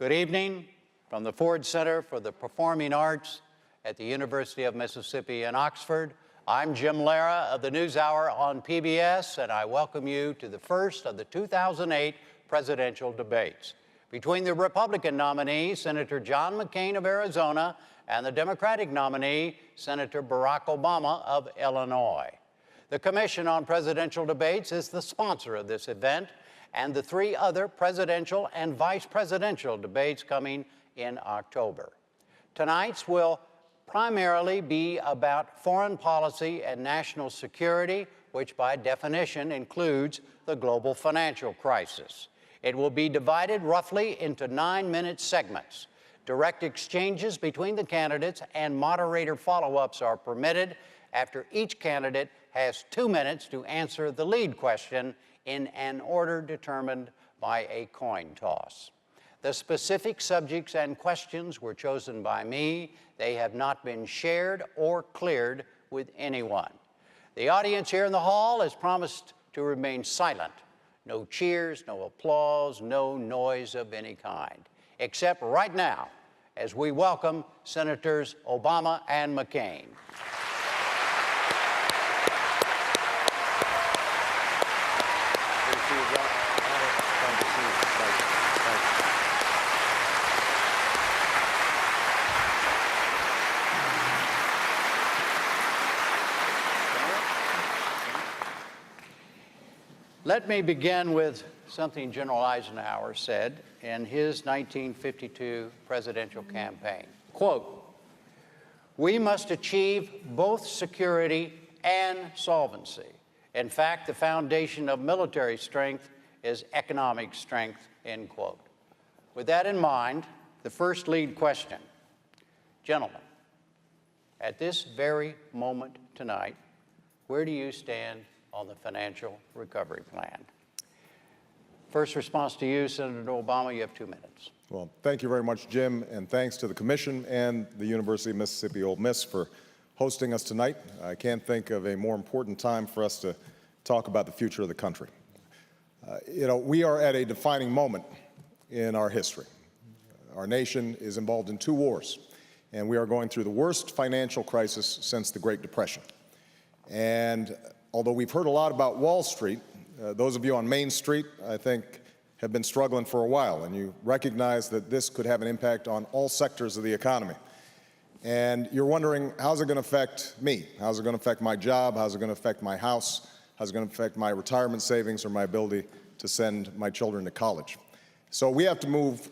Good evening from the Ford Center for the Performing Arts at the University of Mississippi in Oxford. I'm Jim Lara of the NewsHour on PBS, and I welcome you to the first of the 2008 presidential debates between the Republican nominee, Senator John McCain of Arizona, and the Democratic nominee, Senator Barack Obama of Illinois. The Commission on Presidential Debates is the sponsor of this event and the three other presidential and vice presidential debates coming in October. Tonight's will primarily be about foreign policy and national security, which by definition includes the global financial crisis. It will be divided roughly into 9-minute segments. Direct exchanges between the candidates and moderator follow-ups are permitted after each candidate has 2 minutes to answer the lead question in an order determined by a coin toss. The specific subjects and questions were chosen by me. They have not been shared or cleared with anyone. The audience here in the hall has promised to remain silent. No cheers, no applause, no noise of any kind, except right now as we welcome Senators Obama and McCain. Let me begin with something General Eisenhower said in his 1952 presidential campaign. Quote, "We must achieve both security and solvency. In fact, the foundation of military strength is economic strength," end quote. With that in mind, the first lead question. Gentlemen, at this very moment tonight, where do you stand on the financial recovery plan? First response to you, Senator Obama, you have 2 minutes. Well, thank you very much, Jim, and thanks to the Commission and the University of Mississippi Ole Miss for hosting us tonight. I can't think of a more important time for us to talk about the future of the country. We are at a defining moment in our history. Our nation is involved in 2 wars, and we are going through the worst financial crisis since the Great Depression. And although we've heard a lot about Wall Street, those of you on Main Street, I think, have been struggling for a while, and you recognize that this could have an impact on all sectors of the economy. And you're wondering, how's it going to affect me? How's it going to affect my job? How's it going to affect my house? How's it going to affect my retirement savings or my ability to send my children to college? So we have to move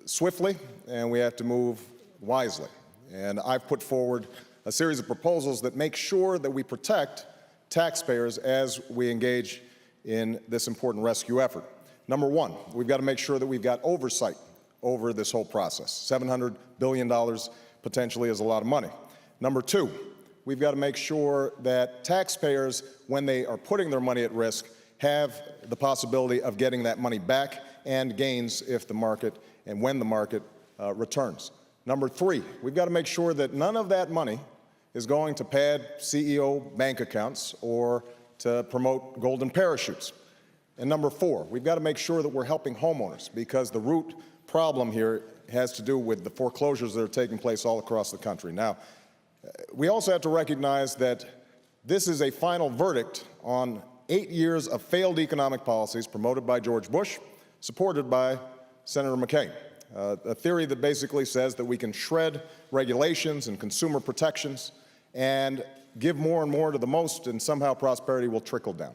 swiftly, and we have to move wisely. And I've put forward a series of proposals that make sure that we protect taxpayers as we engage in this important rescue effort. Number one, we've got to make sure that we've got oversight over this whole process. $700 billion potentially is a lot of money. Number two, we've got to make sure that taxpayers, when they are putting their money at risk, have the possibility of getting that money back and gains if the market and when the market returns. Number three, we've got to make sure that none of that money is going to pad CEO bank accounts or to promote golden parachutes. And number four, we've got to make sure that we're helping homeowners, because the root problem here has to do with the foreclosures that are taking place all across the country. Now, we also have to recognize that this is a final verdict on 8 years of failed economic policies promoted by George Bush, supported by Senator McCain. A theory that basically says that we can shred regulations and consumer protections and give more and more to the most, and somehow prosperity will trickle down.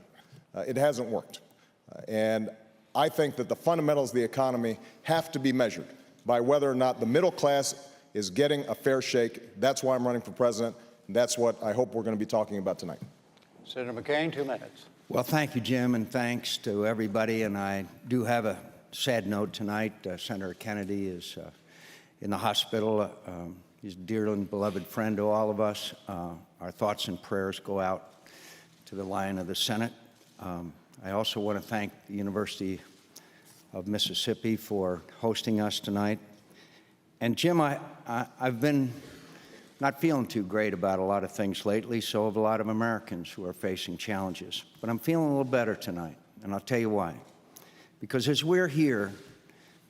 It hasn't worked. And I think that the fundamentals of the economy have to be measured by whether or not the middle class is getting a fair shake. That's why I'm running for president, and that's what I hope we're going to be talking about tonight. Senator McCain, 2 minutes. Well, thank you, Jim, and thanks to everybody. And I do have a sad note tonight. Senator Kennedy is in the hospital. He's a dear and beloved friend to all of us. Our thoughts and prayers go out to the Lion of the Senate. I also want to thank the University of Mississippi for hosting us tonight. And Jim, I've been not feeling too great about a lot of things lately, so have a lot of Americans who are facing challenges. But I'm feeling a little better tonight, and I'll tell you why. Because as we're here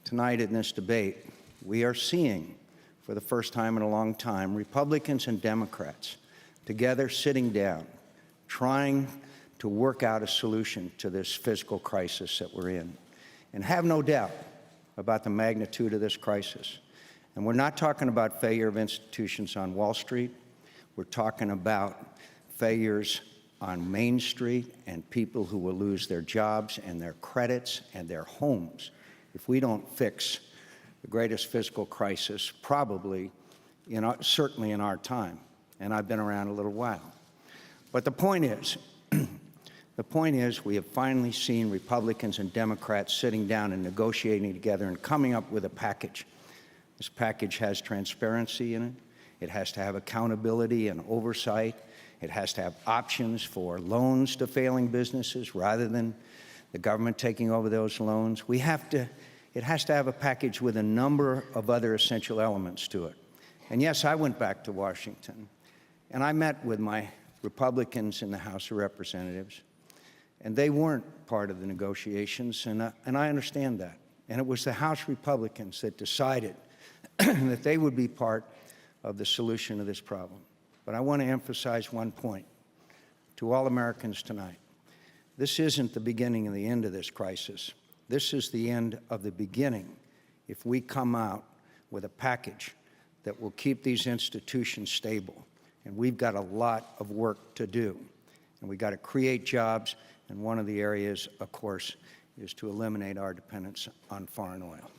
tonight in this debate, we are seeing, for the first time in a long time, Republicans and Democrats together sitting down, trying to work out a solution to this fiscal crisis that we're in. And have no doubt about the magnitude of this crisis. And we're not talking about failure of institutions on Wall Street. We're talking about failures on Main Street and people who will lose their jobs and their credits and their homes if we don't fix the greatest fiscal crisis probably, certainly in our time. And I've been around a little while. But the point is, we have finally seen Republicans and Democrats sitting down and negotiating together and coming up with a package. This package has transparency in it. It has to have accountability and oversight. It has to have options for loans to failing businesses rather than the government taking over those loans. It has to have a package with a number of other essential elements to it. And yes, I went back to Washington, and I met with my Republicans in the House of Representatives, and they weren't part of the negotiations, and I understand that. And it was the House Republicans that decided that they would be part of the solution of this problem. But I want to emphasize one point to all Americans tonight. This isn't the beginning and the end of this crisis. This is the end of the beginning if we come out with a package that will keep these institutions stable. And we've got a lot of work to do. And we've got to create jobs. And one of the areas, of course, is to eliminate our dependence on foreign oil.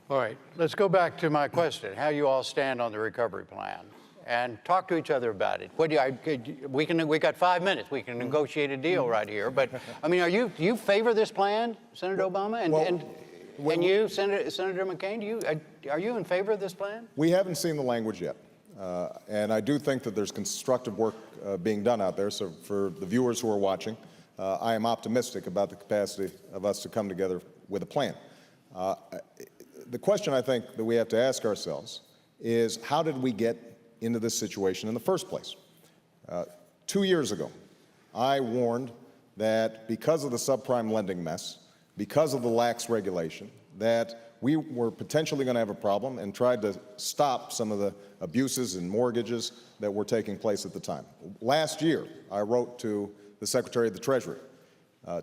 All right, let's go back to my question, how you all stand on the recovery plan, and talk to each other about it. We got 5 minutes. We can negotiate a deal right here. But, I mean, do you favor this plan, Senator Obama? And you, Senator McCain, are you in favor of this plan? We haven't seen the language yet. And I do think that there's constructive work being done out there. So for the viewers who are watching, I am optimistic about the capacity of us to come together with a plan. The question I think that we have to ask ourselves is, how did we get into this situation in the first place? 2 years ago, I warned that because of the subprime lending mess, because of the lax regulation, that we were potentially going to have a problem, and tried to stop some of the abuses and mortgages that were taking place at the time. Last year, I wrote to the Secretary of the Treasury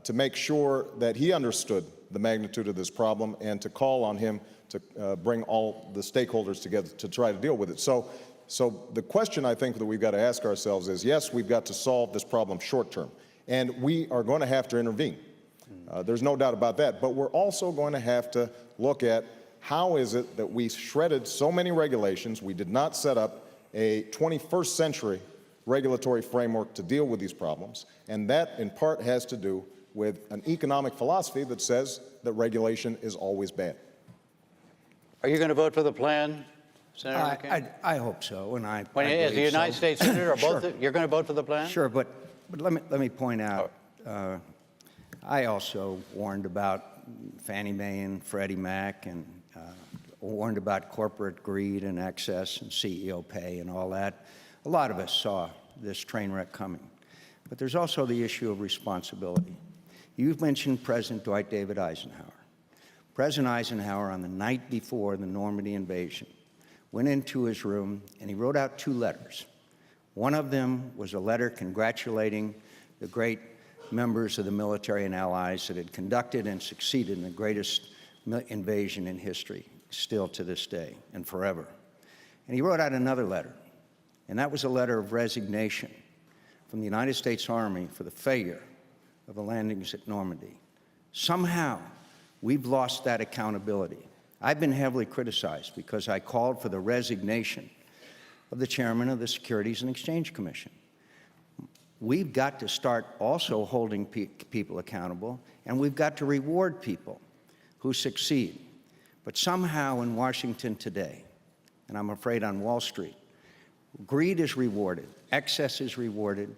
to make sure that he understood the magnitude of this problem and to call on him to bring all the stakeholders together to try to deal with it. So the question I think that we've got to ask ourselves is, yes, we've got to solve this problem short term, and we are going to have to intervene. There's no doubt about that. But we're also going to have to look at how is it that we shredded so many regulations. We did not set up a 21st century regulatory framework to deal with these problems. And that, in part, has to do with an economic philosophy that says that regulation is always bad. Are you going to vote for the plan, Senator McCain? I hope so, and I As the United States Senator, Sure. You're going to vote for the plan? Sure, but let me point out, I also warned about Fannie Mae and Freddie Mac, and warned about corporate greed and excess and CEO pay and all that. A lot of us saw this train wreck coming. But there's also the issue of responsibility. You've mentioned President Dwight David Eisenhower. President Eisenhower, on the night before the Normandy invasion, went into his room and he wrote out 2 letters. One of them was a letter congratulating the great members of the military and allies that had conducted and succeeded in the greatest invasion in history, still to this day and forever. And he wrote out another letter, and that was a letter of resignation from the United States Army for the failure of the landings at Normandy. Somehow, we've lost that accountability. I've been heavily criticized because I called for the resignation of the chairman of the Securities and Exchange Commission. We've got to start also holding people accountable, and we've got to reward people who succeed. But somehow in Washington today, and I'm afraid on Wall Street, greed is rewarded, excess is rewarded,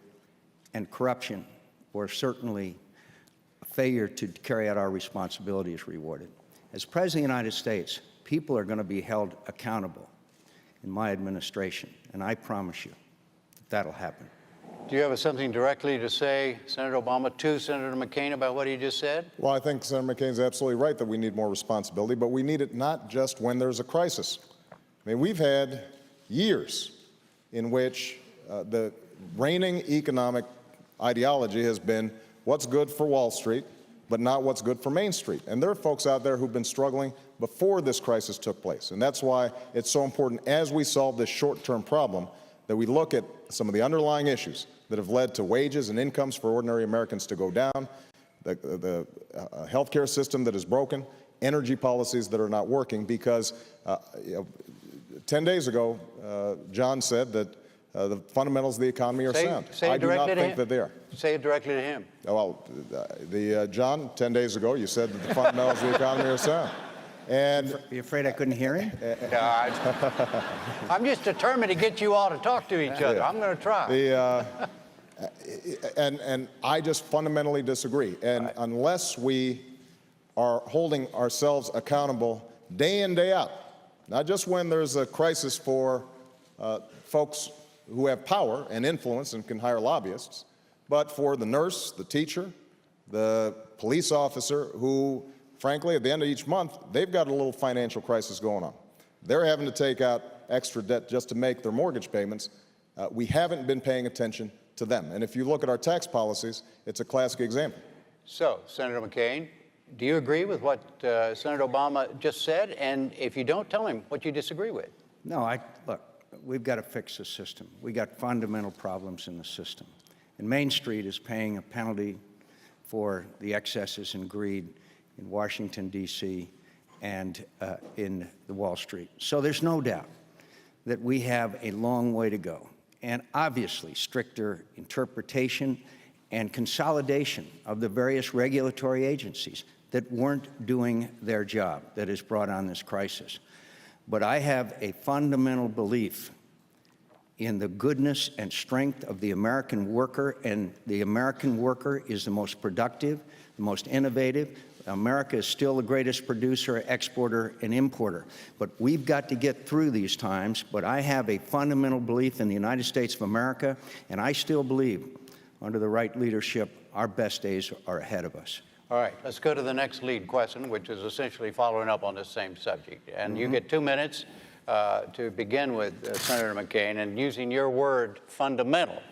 and corruption, or certainly failure to carry out our responsibility, is rewarded. As President of the United States, people are going to be held accountable in my administration, and I promise you that that'll happen. Do you have something directly to say, Senator Obama, to Senator McCain about what he just said? Well, I think Senator McCain's absolutely right that we need more responsibility, but we need it not just when there's a crisis. I mean, we've had years in which the reigning economic ideology has been what's good for Wall Street, but not what's good for Main Street. And there are folks out there who've been struggling before this crisis took place. And that's why it's so important, as we solve this short-term problem, that we look at some of the underlying issues that have led to wages and incomes for ordinary Americans to go down, the healthcare system that is broken, energy policies that are not working, because 10 days ago, John said that the fundamentals of the economy are sound. I do not think that they are. Say it directly to him. Well, John, 10 days ago, you said that the fundamentals of the economy are sound. And you afraid I couldn't hear him? I'm just determined to get you all to talk to each other. I'm going to try. And I just fundamentally disagree. And unless we are holding ourselves accountable day in, day out, not just when there's a crisis for folks who have power and influence and can hire lobbyists, but for the nurse, the teacher, the police officer who, frankly, at the end of each month, they've got a little financial crisis going on. They're having to take out extra debt just to make their mortgage payments. We haven't been paying attention to them. And if you look at our tax policies, it's a classic example. So, Senator McCain, do you agree with what Senator Obama just said? And if you don't, tell him what you disagree with. No, look, we've got to fix the system. We got fundamental problems in the system. And Main Street is paying a penalty for the excesses and greed in Washington, D.C., and in the Wall Street. So there's no doubt that we have a long way to go. And obviously, stricter interpretation and consolidation of the various regulatory agencies that weren't doing their job that has brought on this crisis. But I have a fundamental belief in the goodness and strength of the American worker, and the American worker is the most productive, the most innovative. America is still the greatest producer, exporter, and importer. But we've got to get through these times. But I have a fundamental belief in the United States of America, and I still believe, under the right leadership, our best days are ahead of us. All right, let's go to the next lead question, which is essentially following up on the same subject. And you get 2 minutes to begin with, Senator McCain, and using your word, fundamental.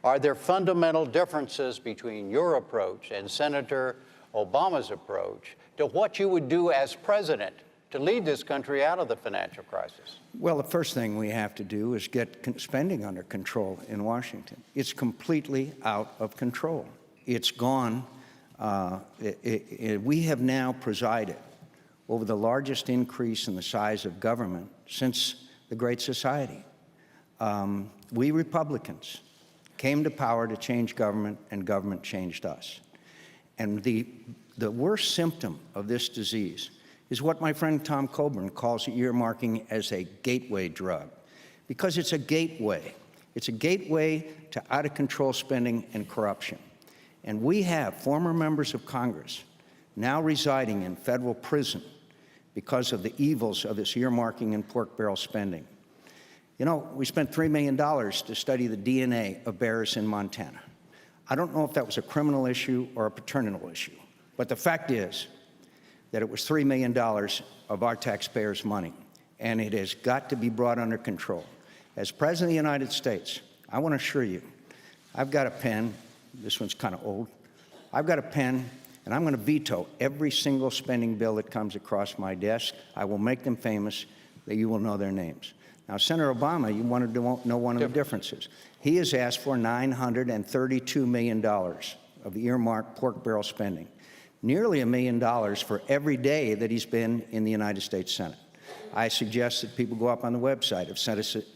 Are there fundamental differences between your approach and Senator Obama's approach to what you would do as president to lead this country out of the financial crisis? Well, the first thing we have to do is get spending under control in Washington. It's completely out of control. It's gone. We have now presided over the largest increase in the size of government since the Great Society. We Republicans came to power to change government, and government changed us. And the worst symptom of this disease is what my friend Tom Coburn calls earmarking as a gateway drug, because it's a gateway. It's a gateway to out-of-control spending and corruption. And we have former members of Congress now residing in federal prison because of the evils of this earmarking and pork barrel spending. You know, we spent $3 million to study the DNA of bears in Montana. I don't know if that was a criminal issue or a paternal issue, but the fact is that it was $3 million of our taxpayers' money, and it has got to be brought under control. As President of the United States, I want to assure you, I've got a pen. This one's kind of old. I've got a pen, and I'm going to veto every single spending bill that comes across my desk. I will make them famous, that you will know their names. Now, Senator Obama, you wanted to know one of the differences. He has asked for $932 million of earmarked pork barrel spending, nearly $1 million for every day that he's been in the United States Senate. I suggest that people go up on the website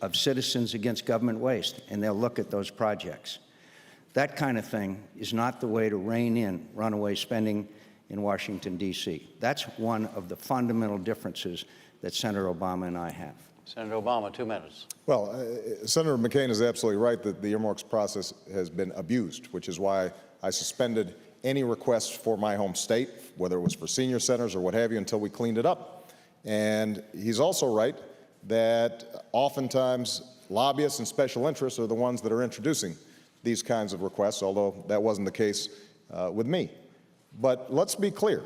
of Citizens Against Government Waste, and they'll look at those projects. That kind of thing is not the way to rein in runaway spending in Washington, D.C. That's one of the fundamental differences that Senator Obama and I have. Senator Obama, 2 minutes. Well, Senator McCain is absolutely right that the earmarks process has been abused, which is why I suspended any requests for my home state, whether it was for senior centers or what have you, until we cleaned it up. And he's also right that oftentimes lobbyists and special interests are the ones that are introducing these kinds of requests, although that wasn't the case with me. But let's be clear.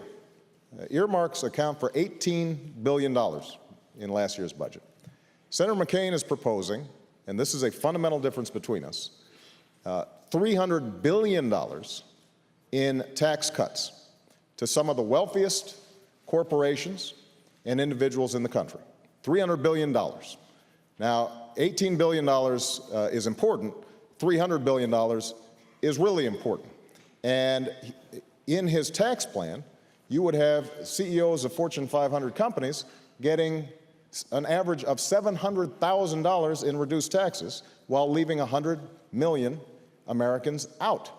Earmarks account for $18 billion in last year's budget. Senator McCain is proposing, and this is a fundamental difference between us, $300 billion in tax cuts to some of the wealthiest corporations and individuals in the country. $300 billion. Now, $18 billion is important. $300 billion is really important. And in his tax plan, you would have CEOs of Fortune 500 companies getting an average of $700,000 in reduced taxes while leaving 100 million Americans out.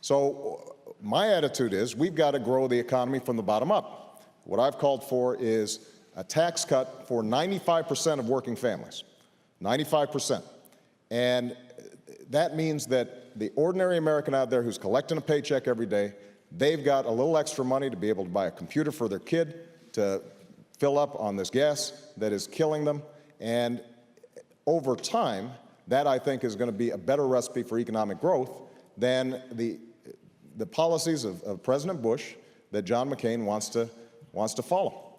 So my attitude is we've got to grow the economy from the bottom up. What I've called for is a tax cut for 95% of working families, 95%. And that means that the ordinary American out there who's collecting a paycheck every day, they've got a little extra money to be able to buy a computer for their kid, to fill up on this gas that is killing them. And over time, that I think is going to be a better recipe for economic growth than the policies of President Bush that John McCain wants to follow.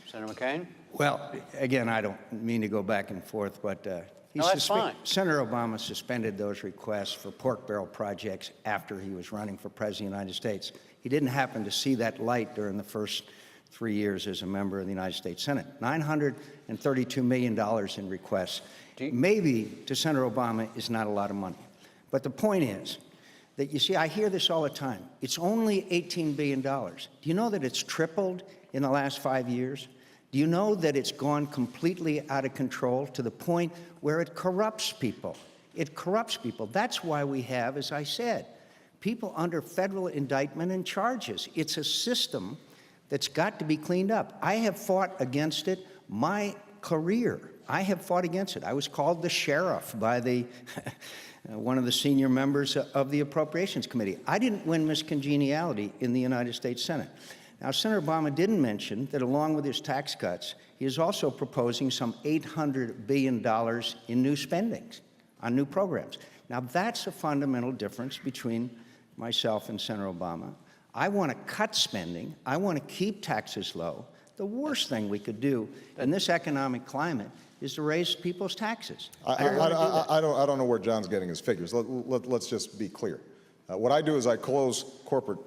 Senator McCain? Well, again, I don't mean to go back and forth, but No, that's fine. Senator Obama suspended those requests for pork barrel projects after he was running for President of the United States. He didn't happen to see that light during the first 3 years as a member of the United States Senate. $932 million in requests. Maybe to Senator Obama is not a lot of money. But the point is that, you see, I hear this all the time. It's only $18 billion. Do you know that it's tripled in the last 5 years? Do you know that it's gone completely out of control to the point where it corrupts people? It corrupts people. That's why we have, as I said, people under federal indictment and charges. It's a system that's got to be cleaned up. I have fought against it my career. I have fought against it. I was called the sheriff by the one of the senior members of the Appropriations Committee. I didn't win Miss Congeniality in the United States Senate. Now, Senator Obama didn't mention that along with his tax cuts, he is also proposing some $800 billion in new spendings on new programs. Now, that's a fundamental difference between myself and Senator Obama. I want to cut spending. I want to keep taxes low. The worst thing we could do in this economic climate is to raise people's taxes. I don't know where John's getting his figures. Let's just be clear. What I do is I close corporate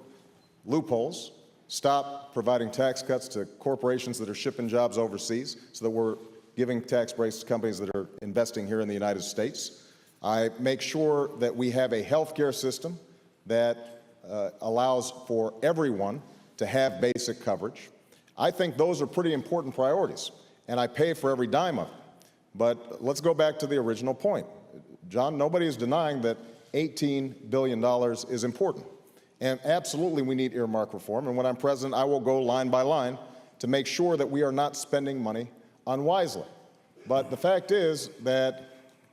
loopholes, stop providing tax cuts to corporations that are shipping jobs overseas so that we're giving tax breaks to companies that are investing here in the United States. I make sure that we have a health care system that allows for everyone to have basic coverage. I think those are pretty important priorities, and I pay for every dime of it. But let's go back to the original point. John, nobody is denying that $18 billion is important. And absolutely we need earmark reform. And when I'm president, I will go line by line to make sure that we are not spending money unwisely. But the fact is that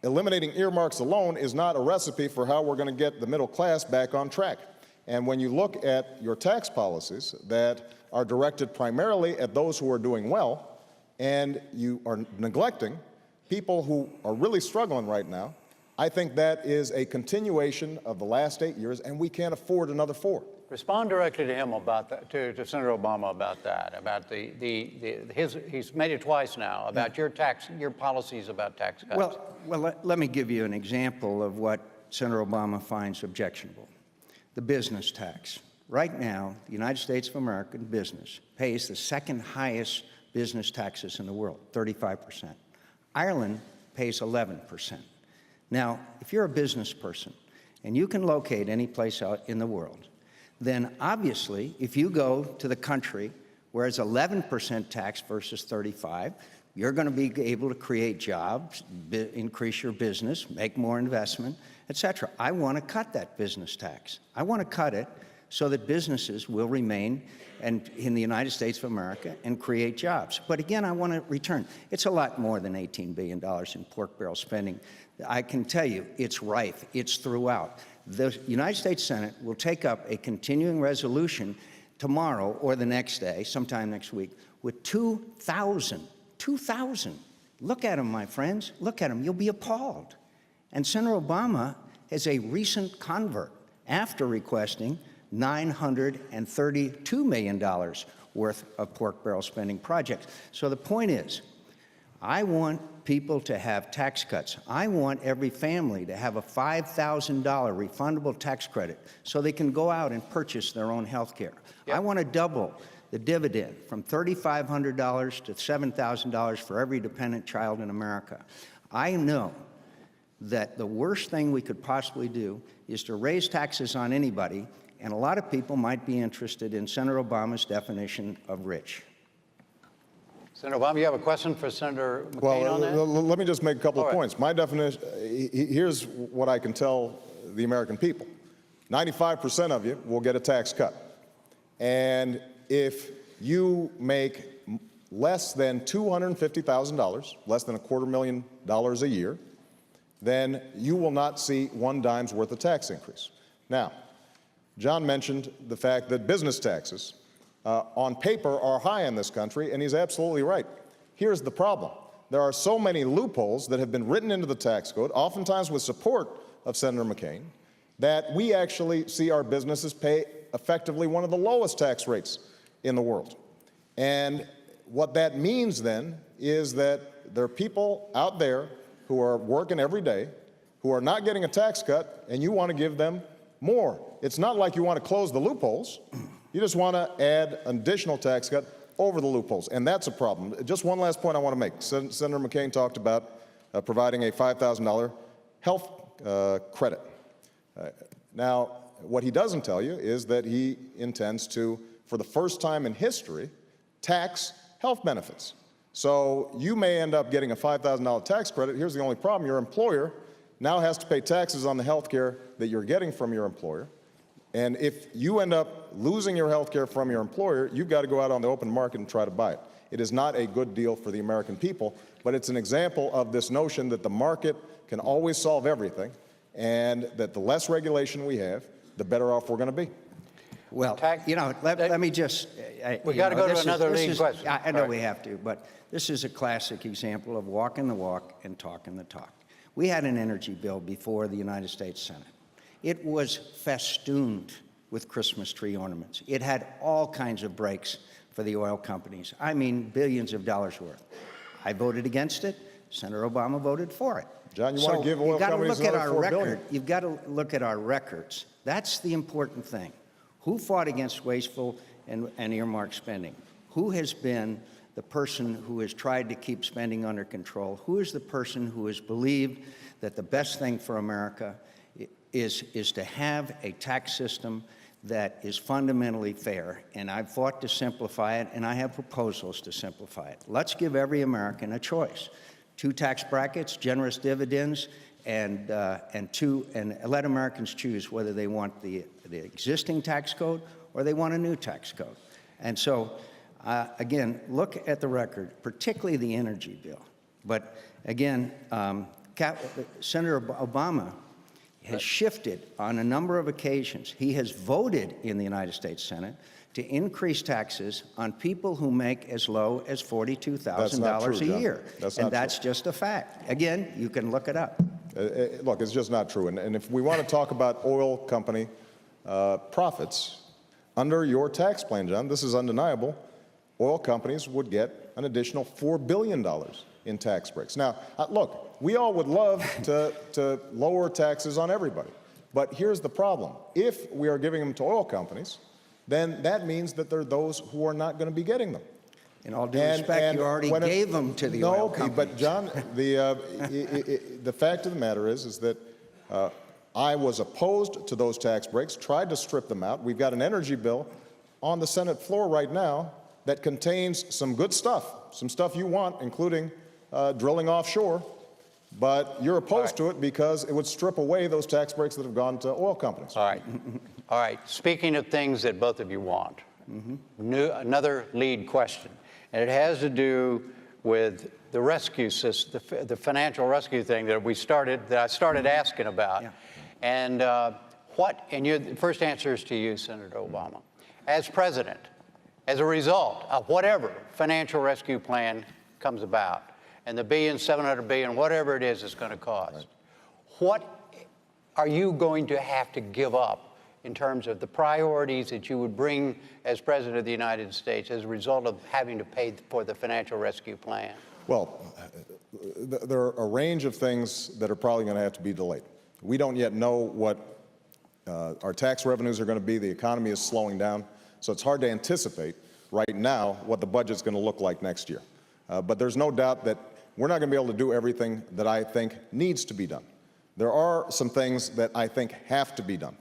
eliminating earmarks alone is not a recipe for how we're going to get the middle class back on track. And when you look at your tax policies that are directed primarily at those who are doing well, and you are neglecting people who are really struggling right now, I think that is a continuation of the last 8 years, and we can't afford another 4. Respond directly to him about that, to Senator Obama about that, about he's made it twice now, about your policies about tax cuts. Well, let me give you an example of what Senator Obama finds objectionable. The business tax. Right now, the United States of America business pays the second highest business taxes in the world, 35%. Ireland pays 11%. Now, if you're a business person and you can locate any place out in the world, then obviously, if you go to the country where it's 11% tax versus 35, you're going to be able to create jobs, increase your business, make more investment, et cetera. I want to cut that business tax. I want to cut it so that businesses will remain in the United States of America and create jobs. But again, I want to return. It's a lot more than $18 billion in pork barrel spending. I can tell you it's rife. It's throughout. The United States Senate will take up a continuing resolution tomorrow or the next day, sometime next week, with 2,000. Look at them, my friends. Look at them. You'll be appalled. And Senator Obama is a recent convert after requesting $932 million worth of pork barrel spending projects. So the point is, I want people to have tax cuts. I want every family to have a $5,000 refundable tax credit so they can go out and purchase their own health care. Yep. I want to double the dividend from $3,500 to $7,000 for every dependent child in America. I know that the worst thing we could possibly do is to raise taxes on anybody, and a lot of people might be interested in Senator Obama's definition of rich. Senator Obama, you have a question for Senator McCain on that? Let me just make a couple of points. My definition, here's what I can tell the American people. 95% of you will get a tax cut. And if you make less than $250,000, less than $250,000 a year, then you will not see one dime's worth of tax increase. Now, John mentioned the fact that business taxes on paper are high in this country, and he's absolutely right. Here's the problem. There are so many loopholes that have been written into the tax code, oftentimes with support of Senator McCain, that we actually see our businesses pay effectively one of the lowest tax rates in the world. And what that means then is that there are people out there who are working every day, who are not getting a tax cut, and you want to give them more. It's not like you want to close the loopholes. You just want to add an additional tax cut over the loopholes, and that's a problem. Just one last point I want to make. Senator McCain talked about providing a $5,000 health credit. Now, what he doesn't tell you is that he intends to, for the first time in history, tax health benefits. So you may end up getting a $5,000 tax credit. Here's the only problem. Your employer now has to pay taxes on the health care that you're getting from your employer. And if you end up losing your health care from your employer, you've got to go out on the open market and try to buy it. It is not a good deal for the American people, but it's an example of this notion that the market can always solve everything, and that the less regulation we have, the better off we're going to be. Well, you know, let me just... we got to go to another lead question. I know we have to, but this is a classic example of walking the walk and talking the talk. We had an energy bill before the United States Senate. It was festooned with Christmas tree ornaments. It had all kinds of breaks for the oil companies. I mean, billions of dollars worth. I voted against it. Senator Obama voted for it. John, you want to give oil companies another $4 billion? You've got to look at our records. That's the important thing. Who fought against wasteful and earmarked spending? Who has been the person who has tried to keep spending under control? Who is the person who has believed that the best thing for America is to have a tax system that is fundamentally fair? And I've fought to simplify it, and I have proposals to simplify it. Let's give every American a choice. 2 tax brackets, generous dividends, and let Americans choose whether they want the existing tax code or they want a new tax code. And so, again, look at the record, particularly the energy bill. But again, Senator Obama has shifted on a number of occasions. He has voted in the United States Senate to increase taxes on people who make as low as $42,000 a year. That's just a fact. Again, you can look it up. Look, it's just not true. And if we want to talk about oil company profits, under your tax plan, John, this is undeniable, oil companies would get an additional $4 billion in tax breaks. Now, look, we all would love to lower taxes on everybody. But here's the problem. If we are giving them to oil companies, then that means that there are those who are not going to be getting them. In all due respect, you already gave them to the oil companies. But John, the fact of the matter is that I was opposed to those tax breaks, tried to strip them out. We've got an energy bill on the Senate floor right now that contains some good stuff, some stuff you want, including drilling offshore. But you're opposed to it because it would strip away those tax breaks that have gone to oil companies. All right. All right. Speaking of things that both of you want, another lead question, and it has to do with the rescue system, the financial rescue thing that I started asking about. Yeah. And the first answer is to you, Senator Obama. As president, as a result of whatever financial rescue plan comes about, and the $1 billion, $700 billion, whatever it is it's going to cost, what are you going to have to give up in terms of the priorities that you would bring as President of the United States as a result of having to pay for the financial rescue plan? Well, there are a range of things that are probably going to have to be delayed. We don't yet know what our tax revenues are going to be. The economy is slowing down, so it's hard to anticipate right now what the budget's going to look like next year. But there's no doubt that we're not going to be able to do everything that I think needs to be done. There are some things that I think have to be done.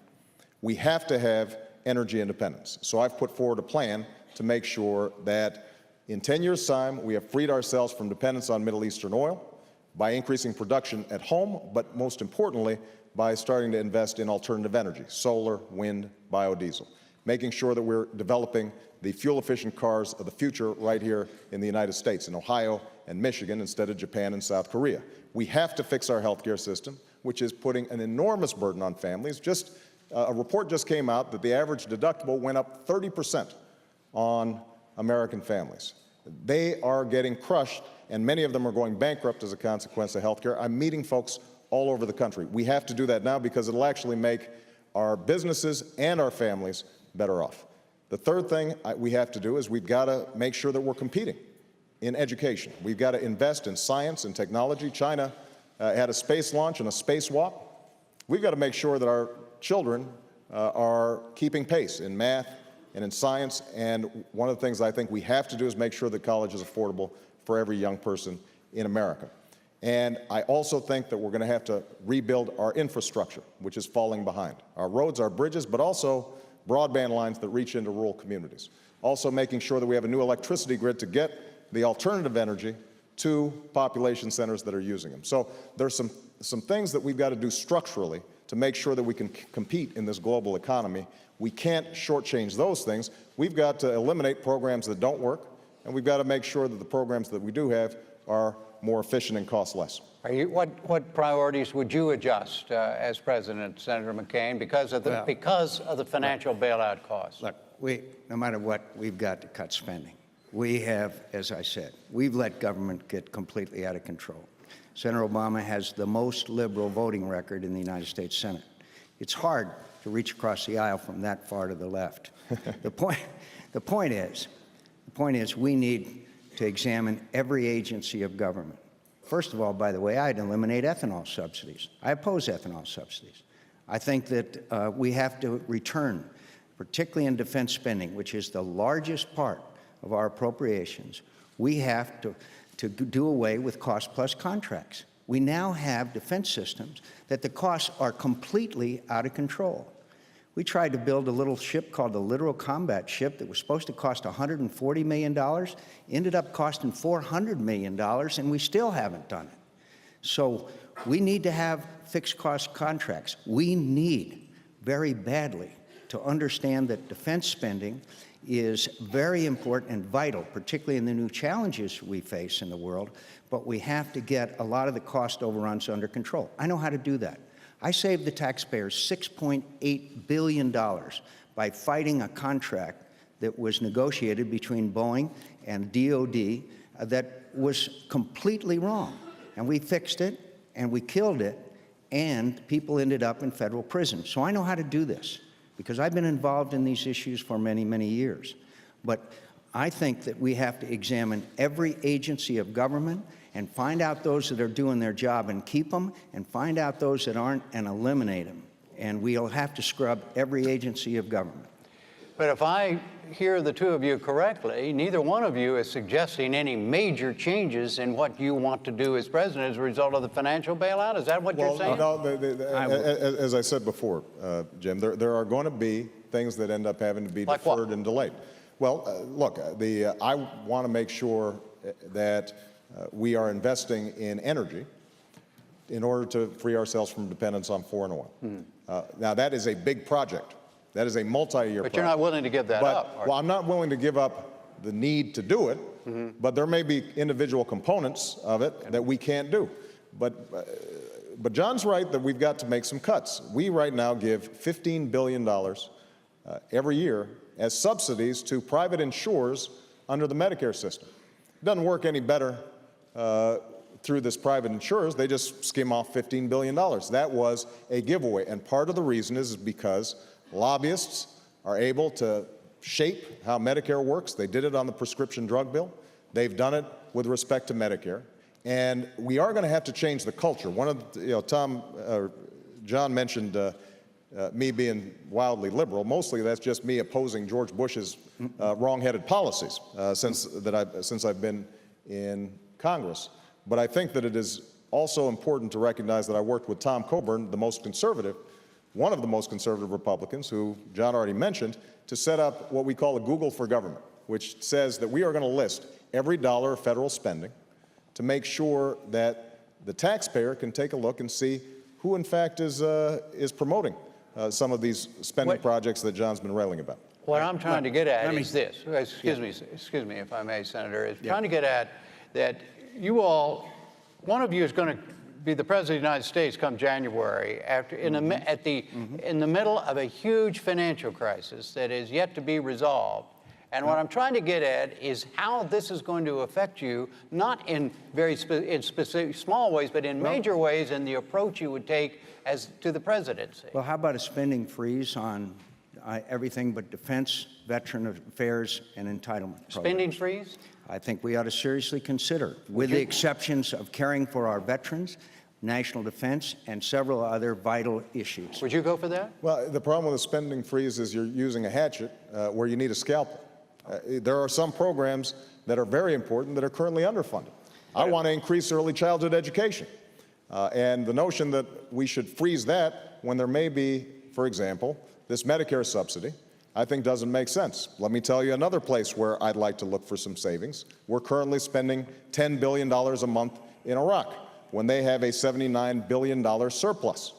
We have to have energy independence. So I've put forward a plan to make sure that in 10 years' time, we have freed ourselves from dependence on Middle Eastern oil by increasing production at home, but most importantly, by starting to invest in alternative energy, solar, wind, biodiesel, making sure that we're developing the fuel-efficient cars of the future right here in the United States, in Ohio and Michigan, instead of Japan and South Korea. We have to fix our healthcare system, which is putting an enormous burden on families. A report just came out that the average deductible went up 30% on American families. They are getting crushed, and many of them are going bankrupt as a consequence of healthcare. I'm meeting folks all over the country. We have to do that now because it'll actually make our businesses and our families better off. The third thing we have to do is we've got to make sure that we're competing in education. We've got to invest in science and technology. China had a space launch and a spacewalk. We've got to make sure that our children are keeping pace in math and in science, and one of the things I think we have to do is make sure that college is affordable for every young person in America. And I also think that we're going to have to rebuild our infrastructure, which is falling behind. Our roads, our bridges, but also broadband lines that reach into rural communities. Also making sure that we have a new electricity grid to get the alternative energy to population centers that are using them. So there's some things that we've got to do structurally to make sure that we can compete in this global economy. We can't shortchange those things. We've got to eliminate programs that don't work, and we've got to make sure that the programs that we do have are more efficient and cost less. What priorities would you adjust as president, Senator McCain, because of the financial bailout costs? Look, no matter what, we've got to cut spending. We have, as I said, we've let government get completely out of control. Senator Obama has the most liberal voting record in the United States Senate. It's hard to reach across the aisle from that far to the left. The point is we need to examine every agency of government. First of all, by the way, I'd eliminate ethanol subsidies. I oppose ethanol subsidies. I think that we have to return, particularly in defense spending, which is the largest part of our appropriations, we have to do away with cost-plus contracts. We now have defense systems that the costs are completely out of control. We tried to build a little ship called the Littoral Combat Ship that was supposed to cost $140 million, ended up costing $400 million, and we still haven't done it. So we need to have fixed cost contracts. We need very badly to understand that defense spending is very important and vital, particularly in the new challenges we face in the world, but we have to get a lot of the cost overruns under control. I know how to do that. I saved the taxpayers $6.8 billion by fighting a contract that was negotiated between Boeing and DOD that was completely wrong. And we fixed it, and we killed it, and people ended up in federal prison. So I know how to do this, because I've been involved in these issues for many, many years. But I think that we have to examine every agency of government and find out those that are doing their job and keep them, and find out those that aren't and eliminate them. And we'll have to scrub every agency of government. But if I hear the two of you correctly, neither one of you is suggesting any major changes in what you want to do as president as a result of the financial bailout. Is that what you're saying? No, as I said before, Jim, there are going to be things that end up having to be deferred and delayed. Well, look, I want to make sure that we are investing in energy in order to free ourselves from dependence on foreign oil. Now, that is a big project. That is a multi-year project. But you're not willing to give that up. Well, I'm not willing to give up the need to do it, but there may be individual components of it that we can't do. But John's right that we've got to make some cuts. We right now give $15 billion every year as subsidies to private insurers under the Medicare system. It doesn't work any better through this private insurers, they just skim off $15 billion. That was a giveaway. And part of the reason is because lobbyists are able to shape how Medicare works. They did it on the prescription drug bill. They've done it with respect to Medicare. And we are going to have to change the culture. One of the, John mentioned me being wildly liberal. Mostly that's just me opposing George Bush's wrong-headed policies since I've been in Congress. But I think that it is also important to recognize that I worked with Tom Coburn, one of the most conservative Republicans, who John already mentioned, to set up what we call a Google for government, which says that we are going to list every dollar of federal spending to make sure that the taxpayer can take a look and see who, in fact, is promoting some of these spending projects that John's been railing about. What I'm trying to get at is this. Excuse me, if I may, Senator. Is trying to get at that you all, one of you is going to be the President of the United States come January, after in the middle of a huge financial crisis that is yet to be resolved. And what I'm trying to get at is how this is going to affect you, not in very specific small ways, but in major ways in the approach you would take as to the presidency. Well, how about a spending freeze on everything but defense, veteran affairs, and entitlement programs? Spending freeze? I think we ought to seriously consider, with the exceptions of caring for our veterans, national defense, and several other vital issues. Would you go for that? Well, the problem with a spending freeze is you're using a hatchet where you need a scalpel. There are some programs that are very important that are currently underfunded. I want to increase early childhood education. And the notion that we should freeze that when there may be, for example, this Medicare subsidy, I think doesn't make sense. Let me tell you another place where I'd like to look for some savings. We're currently spending $10 billion a month in Iraq when they have a $79 billion surplus.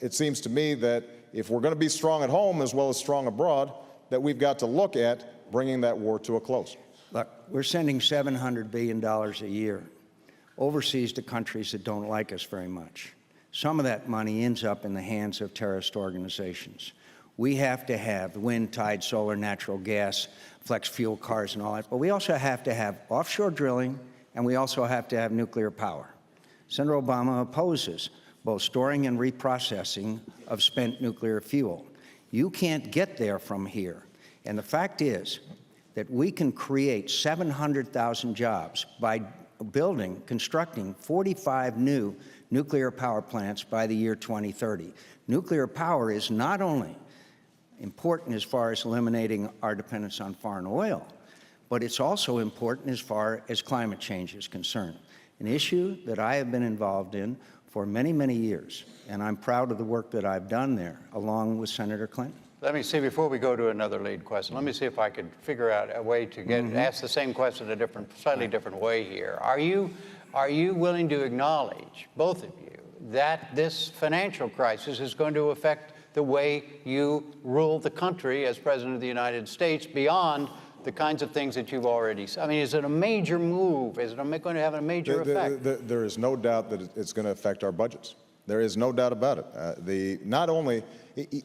It seems to me that if we're going to be strong at home as well as strong abroad, that we've got to look at bringing that war to a close. Look, we're sending $700 billion a year overseas to countries that don't like us very much. Some of that money ends up in the hands of terrorist organizations. We have to have wind, tide, solar, natural gas, flex fuel cars and all that, but we also have to have offshore drilling, and we also have to have nuclear power. Senator Obama opposes both storing and reprocessing of spent nuclear fuel. You can't get there from here. And the fact is that we can create 700,000 jobs by constructing 45 new nuclear power plants by the year 2030. Nuclear power is not only important as far as eliminating our dependence on foreign oil, but it's also important as far as climate change is concerned, an issue that I have been involved in for many, many years, and I'm proud of the work that I've done there, along with Senator Clinton. Let me see, before we go to another lead question, let me see if I could figure out a way to ask the same question a slightly different way here. Are you willing to acknowledge, both of you, that this financial crisis is going to affect the way you rule the country as President of the United States beyond the kinds of things that you've already said? I mean, is it a major move? Is it going to have a major effect? There is no doubt that it's going to affect our budgets. There is no doubt about it. Not only,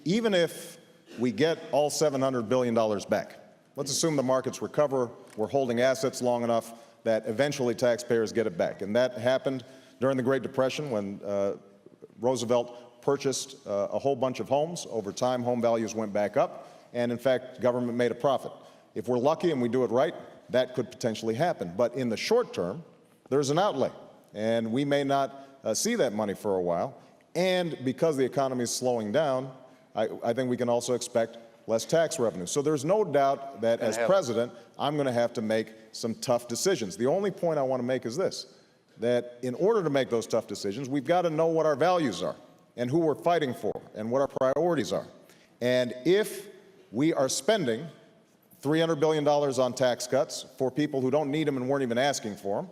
even if we get all $700 billion back, let's assume the markets recover, we're holding assets long enough that eventually taxpayers get it back. And that happened during the Great Depression when Roosevelt purchased a whole bunch of homes. Over time, home values went back up, and in fact, government made a profit. If we're lucky and we do it right, that could potentially happen. But in the short term, there's an outlay, and we may not see that money for a while. And because the economy is slowing down, I think we can also expect less tax revenue. So there's no doubt that as president, I'm going to have to make some tough decisions. The only point I want to make is this, that in order to make those tough decisions, we've got to know what our values are and who we're fighting for and what our priorities are. And if we are spending $300 billion on tax cuts for people who don't need them and weren't even asking for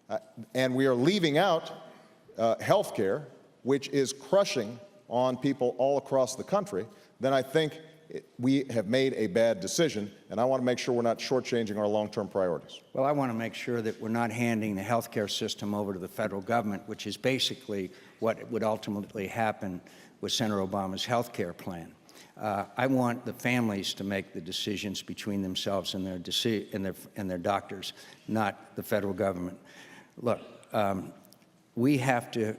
them, and we are leaving out health care, which is crushing on people all across the country, then I think we have made a bad decision, and I want to make sure we're not shortchanging our long-term priorities. Well, I want to make sure that we're not handing the health care system over to the federal government, which is basically what would ultimately happen with Senator Obama's health care plan. I want the families to make the decisions between themselves and their doctors, not the federal government. Look, we have to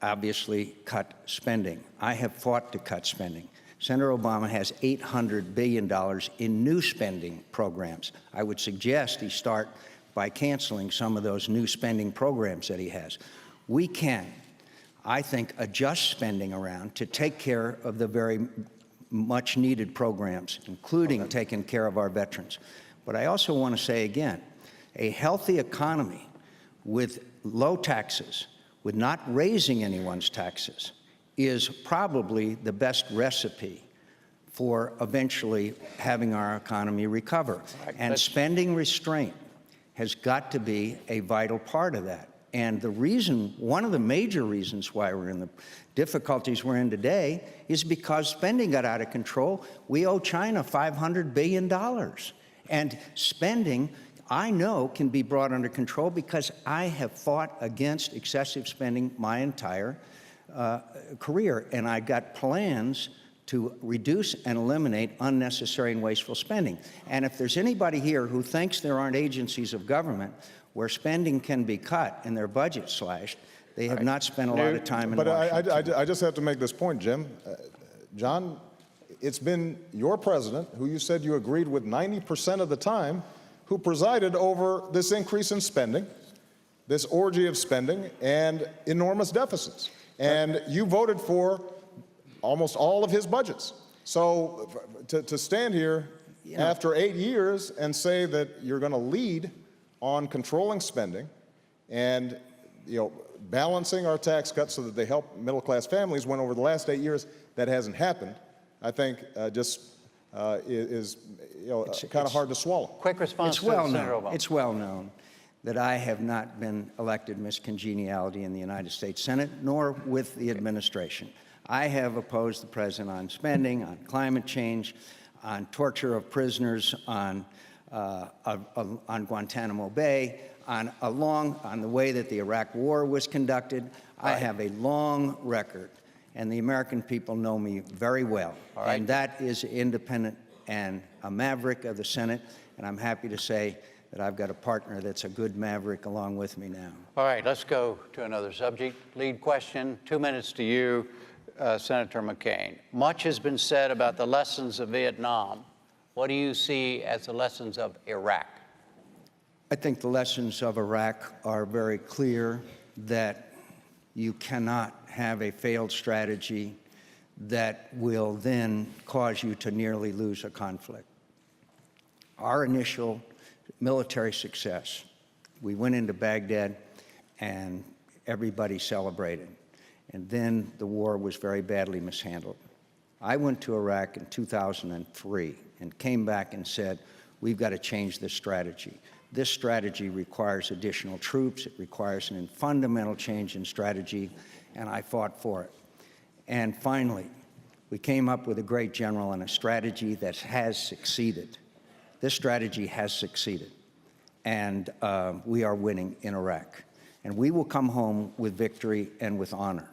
obviously cut spending. I have fought to cut spending. Senator Obama has $800 billion in new spending programs. I would suggest he start by canceling some of those new spending programs that he has. We can, I think, adjust spending around to take care of the very much needed programs, including taking care of our veterans. But I also want to say again, a healthy economy with low taxes, with not raising anyone's taxes, is probably the best recipe for eventually having our economy recover. And spending restraint has got to be a vital part of that. And the reason, one of the major reasons why we're in the difficulties we're in today is because spending got out of control. We owe China $500 billion. And spending, I know, can be brought under control because I have fought against excessive spending my entire career. And I got plans to reduce and eliminate unnecessary and wasteful spending. And if there's anybody here who thinks there aren't agencies of government where spending can be cut and their budget slashed, they have not spent a lot of time in Washington. But I just have to make this point, Jim. John, it's been your president, who you said you agreed with 90% of the time, who presided over this increase in spending, this orgy of spending, and enormous deficits. And you voted for almost all of his budgets. So to stand here after 8 years and say that you're going to lead on controlling spending and balancing our tax cuts so that they help middle-class families, when over the last 8 years that hasn't happened, I think is kind of hard to swallow. Quick response to Senator Obama. It's well known that I have not been elected Miss Congeniality in the United States Senate, nor with the administration. I have opposed the president on spending, on climate change, on torture of prisoners, on Guantanamo Bay, on the way that the Iraq War was conducted. I have a long record, and the American people know me very well. And that is independent and a maverick of the Senate, and I'm happy to say that I've got a partner that's a good maverick along with me now. All right, let's go to another subject. Lead question, 2 minutes to you, Senator McCain. Much has been said about the lessons of Vietnam. What do you see as the lessons of Iraq? I think the lessons of Iraq are very clear, that you cannot have a failed strategy that will then cause you to nearly lose a conflict. Our initial military success, we went into Baghdad and everybody celebrated. And then the war was very badly mishandled. I went to Iraq in 2003 and came back and said, we've got to change this strategy. This strategy requires additional troops. It requires a fundamental change in strategy, and I fought for it. And finally, we came up with a great general and a strategy that has succeeded. This strategy has succeeded, and we are winning in Iraq. And we will come home with victory and with honor.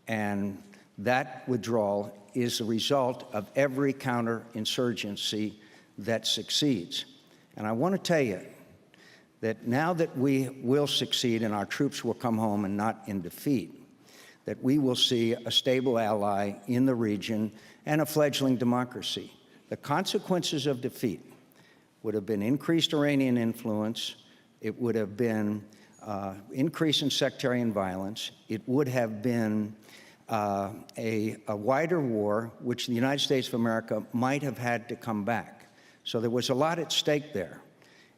And that withdrawal is the result of every counterinsurgency that succeeds. And I want to tell you that now that we will succeed and our troops will come home and not in defeat, that we will see a stable ally in the region and a fledgling democracy. The consequences of defeat would have been increased Iranian influence. It would have been increase in sectarian violence. It would have been a wider war, which the United States of America might have had to come back. So there was a lot at stake there.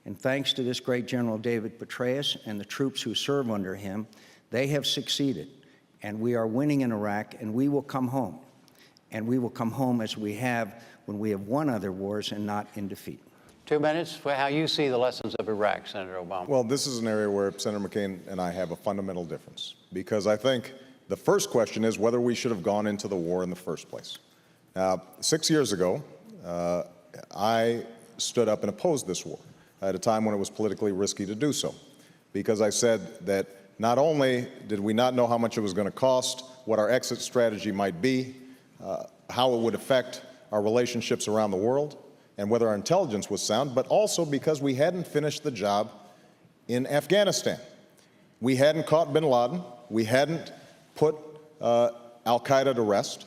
And thanks to this great General David Petraeus and the troops who serve under him, they have succeeded. And we are winning in Iraq, and we will come home. And we will come home as we have when we have won other wars and not in defeat. 2 minutes for how you see the lessons of Iraq, Senator Obama. Well, this is an area where Senator McCain and I have a fundamental difference, because I think the first question is whether we should have gone into the war in the first place. 6 years ago, I stood up and opposed this war at a time when it was politically risky to do so, because I said that not only did we not know how much it was going to cost, what our exit strategy might be, how it would affect our relationships around the world, and whether our intelligence was sound, but also because we hadn't finished the job in Afghanistan. we hadn't caught bin Laden, we hadn't put al-Qaeda to rest,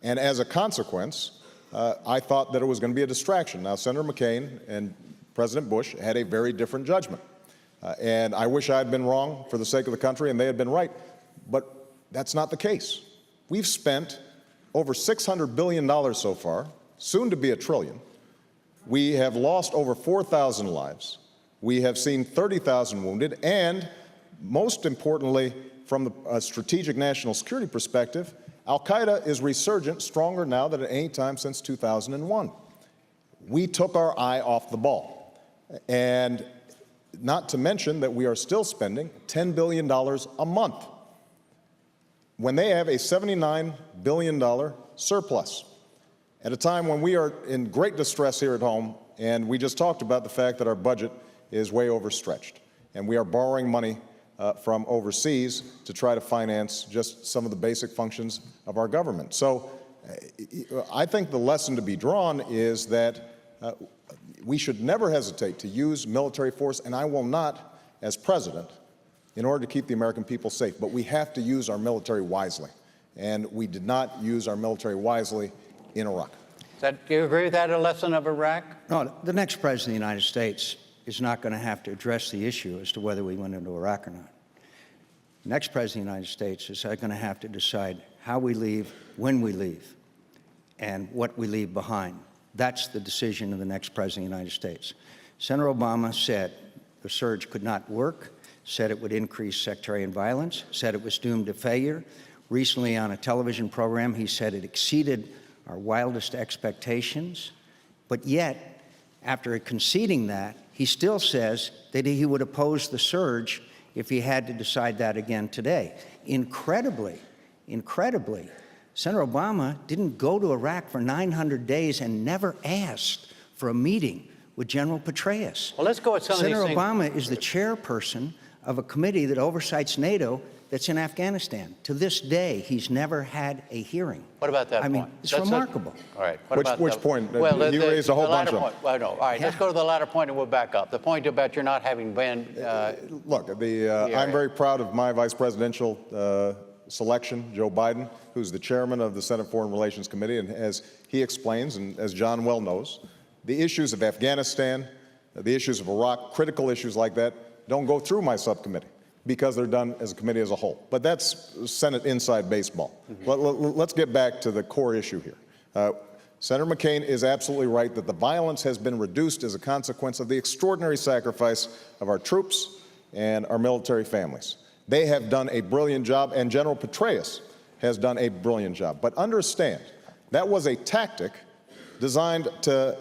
and as a consequence, I thought that it was going to be a distraction. Now, Senator McCain and President Bush had a very different judgment, and I wish I had been wrong for the sake of the country and they had been right, but that's not the case. We've spent over $600 billion so far, soon to be $1 trillion. We have lost over 4,000 lives. We have seen 30,000 wounded, and most importantly, from a strategic national security perspective, al-Qaeda is resurgent, stronger now than at any time since 2001. We took our eye off the ball. And not to mention that we are still spending $10 billion a month when they have a $79 billion surplus at a time when we are in great distress here at home, and we just talked about the fact that our budget is way overstretched, and we are borrowing money from overseas to try to finance just some of the basic functions of our government. So I think the lesson to be drawn is that we should never hesitate to use military force, and I will not, as president, in order to keep the American people safe. But we have to use our military wisely, and we did not use our military wisely in Iraq. Do you agree with that, a lesson of Iraq? No, the next president of the United States is not going to have to address the issue as to whether we went into Iraq or not. The next president of the United States is going to have to decide how we leave, when we leave, and what we leave behind. That's the decision of the next president of the United States. Senator Obama said the surge could not work, said it would increase sectarian violence, said it was doomed to failure. Recently on a television program, he said it exceeded our wildest expectations. But yet, after conceding that, he still says that he would oppose the surge if he had to decide that again today. Incredibly, Senator Obama didn't go to Iraq for 900 days and never asked for a meeting with General Petraeus. Well, let's go with some of these Senator things. Obama is the chairperson of a committee that oversights NATO that's in Afghanistan. To this day, he's never had a hearing. What about that point? I mean, it's remarkable. All right. What about Which the, point? Well, You raised a whole bunch of them. point. Well, no. All right, let's go to the latter point and we'll back up. The point about your not having been... Look, I'm very proud of my vice presidential selection, Joe Biden, who's the chairman of the Senate Foreign Relations Committee, and as he explains, and as John well knows, the issues of Afghanistan, the issues of Iraq, critical issues like that, don't go through my subcommittee because they're done as a committee as a whole. But that's Senate inside baseball. Let's get back to the core issue here. Senator McCain is absolutely right that the violence has been reduced as a consequence of the extraordinary sacrifice of our troops and our military families. They have done a brilliant job, and General Petraeus has done a brilliant job. But understand, that was a tactic designed to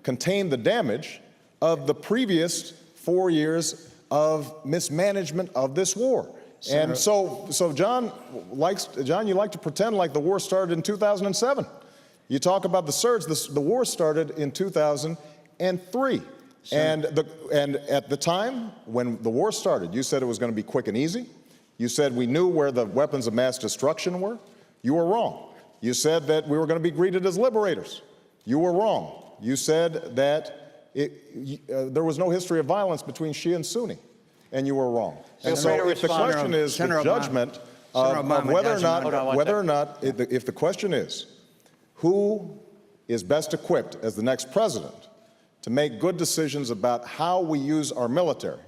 contain the damage of the previous 4 years of mismanagement of this war. And so John, you like to pretend like the war started in 2007. You talk about the surge. The war started in 2003. And at the time when the war started, you said it was going to be quick and easy. You said we knew where the weapons of mass destruction were. You were wrong. You said that we were going to be greeted as liberators. You were wrong. You said that there was no history of violence between Shia and Sunni, and you were wrong. And so if the question is the judgment of whether or not, if the question is who is best equipped as the next president to make good decisions about how we use our military,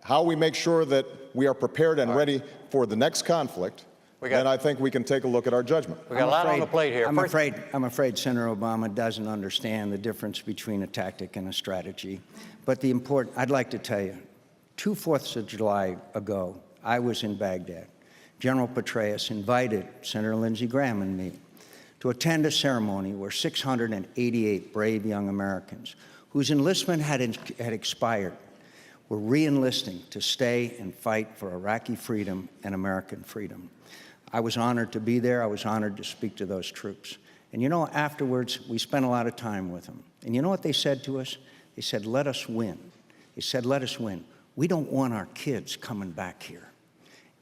how we make sure that we are prepared and ready for the next conflict, then I think we can take a look at our judgment. We got a lot on the plate here. I'm afraid Senator Obama doesn't understand the difference between a tactic and a strategy. But I'd like to tell you, 2 4ths of July ago, I was in Baghdad. General Petraeus invited Senator Lindsey Graham and me to attend a ceremony where 688 brave young Americans whose enlistment had expired were re-enlisting to stay and fight for Iraqi freedom and American freedom. I was honored to be there. I was honored to speak to those troops. And you know, afterwards, we spent a lot of time with them. And you know what they said to us? They said, let us win. They said, let us win. We don't want our kids coming back here.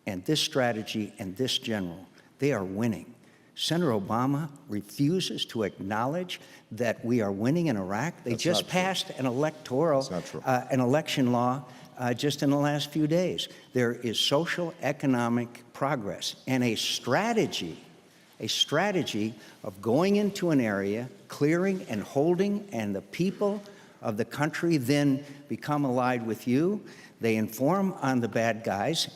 And this strategy and this general, they are winning. Senator Obama refuses to acknowledge that we are winning in Iraq. They just passed an an election law just in the last few days. There is social economic progress and a strategy of going into an area, clearing and holding, and the people of the country then become allied with you. They inform on the bad guys,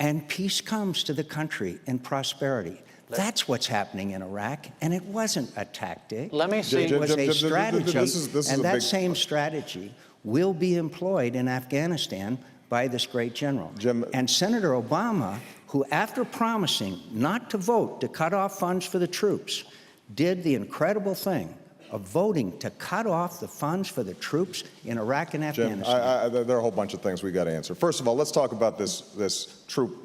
and peace comes to the country and prosperity. That's what's happening in Iraq, and it wasn't a tactic. Let me see. It was a strategy, and that same strategy will be employed in Afghanistan by this great general. Jim, and Senator Obama, who after promising not to vote to cut off funds for the troops, did the incredible thing of voting to cut off the funds for the troops in Iraq and Afghanistan. Jim, there are a whole bunch of things we got to answer. First of all, let's talk about this troop